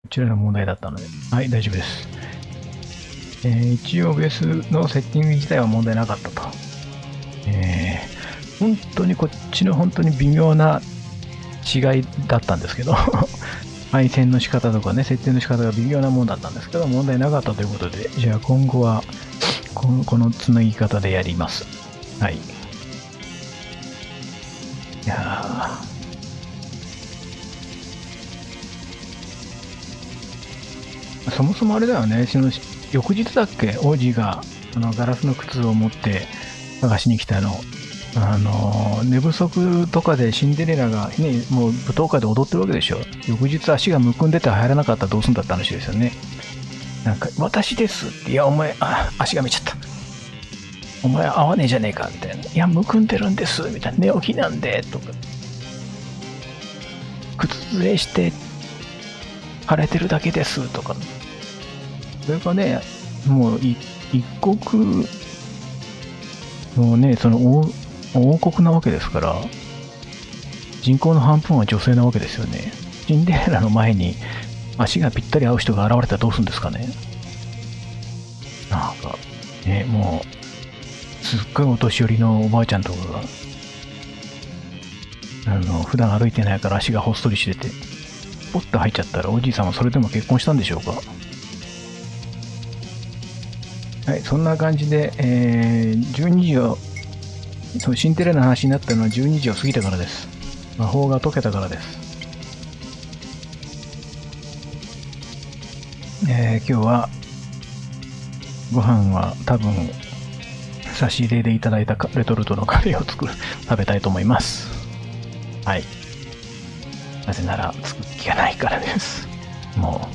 ちらの問題だったので。はい、大丈夫です。一応ベースのセッティング自体は問題なかったと。本当にこっちの本当に微妙な違いだったんですけど、配線の仕方とかね、設定の仕方が微妙なもんだったんですけど、問題なかったということで、じゃあ今後はこのつなぎ方でやります。はい。いやそもそもあれだよね、翌日だっけ、王子がガラスの靴を持って探しに来たの。寝不足とかでシンデレラが、ね、もう舞踏会で踊ってるわけでしょ。翌日足がむくんでて入らなかったらどうすんだって話ですよね。なんか、私ですって、いや、お前、足が見ちゃった。お前合わねえじゃねえか、みたいな。いや、むくんでるんです、みたいな。寝起きなんで、とか。靴ずれして腫れてるだけです、とか。それがね、もう一国のね、王国なわけですから、人口の半分は女性なわけですよね。シンデレラの前に足がぴったり合う人が現れたらどうするんですかね。なんか、ね、もう、すっごいお年寄りのおばあちゃんとかが、普段歩いてないから足がほっそりしてて、ポッと入っちゃったらおじいさんはそれでも結婚したんでしょうか。はい、そんな感じで、12時を、シンデレラの話になったのは12時を過ぎてからです。魔法が解けたからです。今日はご飯は多分、差し入れでいただいたレトルトのカレーを食べたいと思います。はい。なぜなら、作る気がないからです。も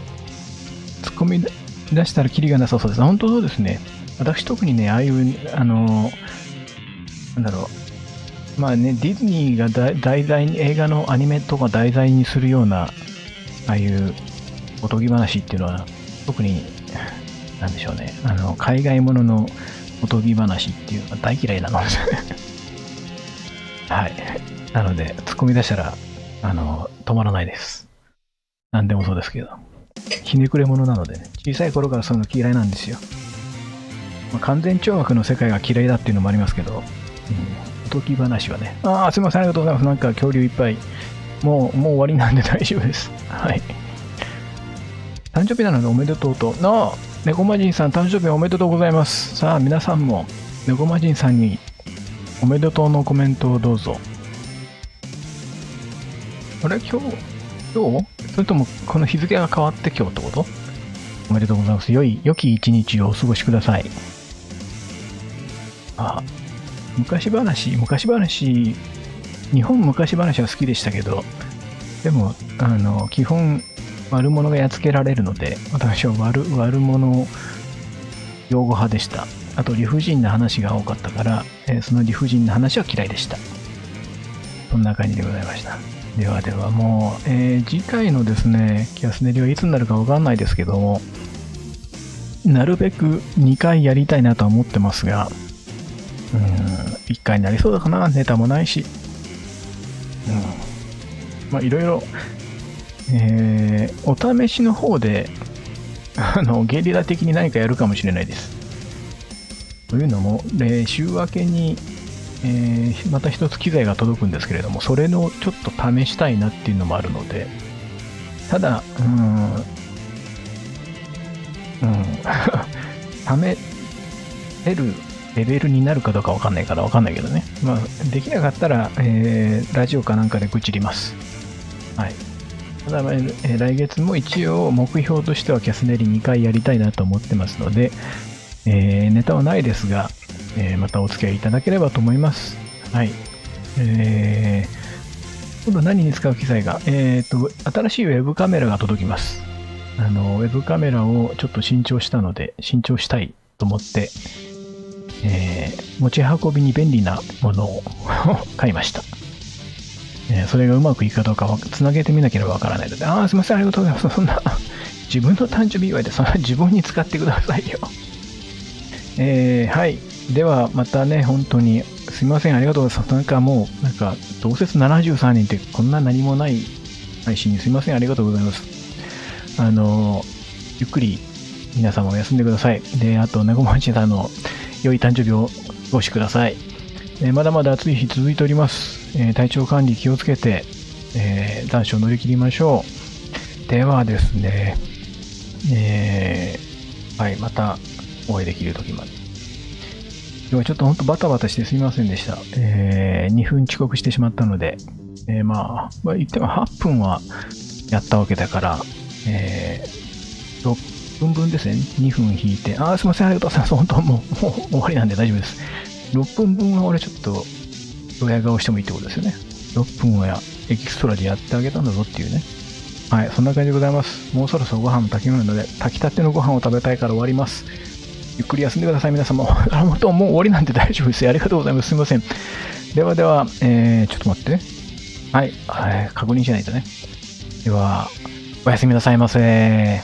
う、突っ込み出したらキリがなさそうです。本当そうですね。私特にね、ああいう、なんだろう。まあね、ディズニーが題材に、映画のアニメとか題材にするような、ああいうおとぎ話っていうのは、特に、なんでしょうね。海外もののおとぎ話っていうのは大嫌いなので。はい。なので、突っ込み出したら、止まらないです。なんでもそうですけど。ひねくれ者なのでね。小さい頃からそういうの嫌いなんですよ。まあ、完全懲悪の世界が嫌いだっていうのもありますけど、おとぎ話はね。すいません、ありがとうございます。なんか恐竜いっぱい。もう終わりなんで大丈夫です。はい。誕生日なのでおめでとうと。猫魔人さん、誕生日おめでとうございます。さあ、皆さんも、猫魔人さんにおめでとうのコメントをどうぞ。あれ今日それともこの日付が変わって今日ってこと？おめでとうございます。良き一日をお過ごしください。昔話、日本昔話は好きでしたけど、でも、基本、悪者がやっつけられるので、私は悪者擁護派でした。あと理不尽な話が多かったから、その理不尽な話は嫌いでした。そんな感じでございました。ではではもう、次回のですね、キャスネリはいつになるかわかんないですけども、なるべく2回やりたいなとは思ってますが、1回になりそうだかな、ネタもないし。まあいろいろ、お試しの方で、ゲリラ的に何かやるかもしれないです。というのも、週明けに、また一つ機材が届くんですけれども、それのちょっと試したいなっていうのもあるので、ただ、試せるレベルになるかどうかわかんないけどね。まあ、できなかったら、ラジオかなんかで愚痴ります。はい。ただ、来月も一応目標としてはキャスネリ2回やりたいなと思ってますので、ネタはないですが、またお付き合いいただければと思います。はい。今度何に使う機材が、新しいウェブカメラが届きます。ウェブカメラをちょっと新調したいと思って、持ち運びに便利なものを買いました。それがうまくいくかどうかつなげてみなければわからないので、すいません、ありがとうございます。そんな、自分の誕生日祝いでそんな自分に使ってくださいよ。はい。では、またね、本当に、すいません、ありがとうございます。なんかもう、同説73人ってこんな何もない配信にすいません、ありがとうございます。ゆっくり皆様も休んでください。で、あと、猫町さんの良い誕生日をお過ごしください。まだまだ暑い日続いております。体調管理気をつけて、残暑を乗り切りましょう。ではですね、はい、またお会いできる時まで。今日はちょっと本当バタバタしてすみませんでした。2分遅刻してしまったので、まあ言っても8分はやったわけだから、6分分ですね。2分引いて。すみません、ありがとうございます。本当もう終わりなんで大丈夫です。6分分は俺ちょっと、ドヤ顔してもいいってことですよね。6分はエキストラでやってあげたんだぞっていうね。はい、そんな感じでございます。もうそろそろご飯も炊き物なので、炊きたてのご飯を食べたいから終わります。ゆっくり休んでください、皆様。もう終わりなんで大丈夫ですよ。ありがとうございます。すみません。ではでは、ちょっと待って。はい、確認しないとね。では、おやすみなさいませ。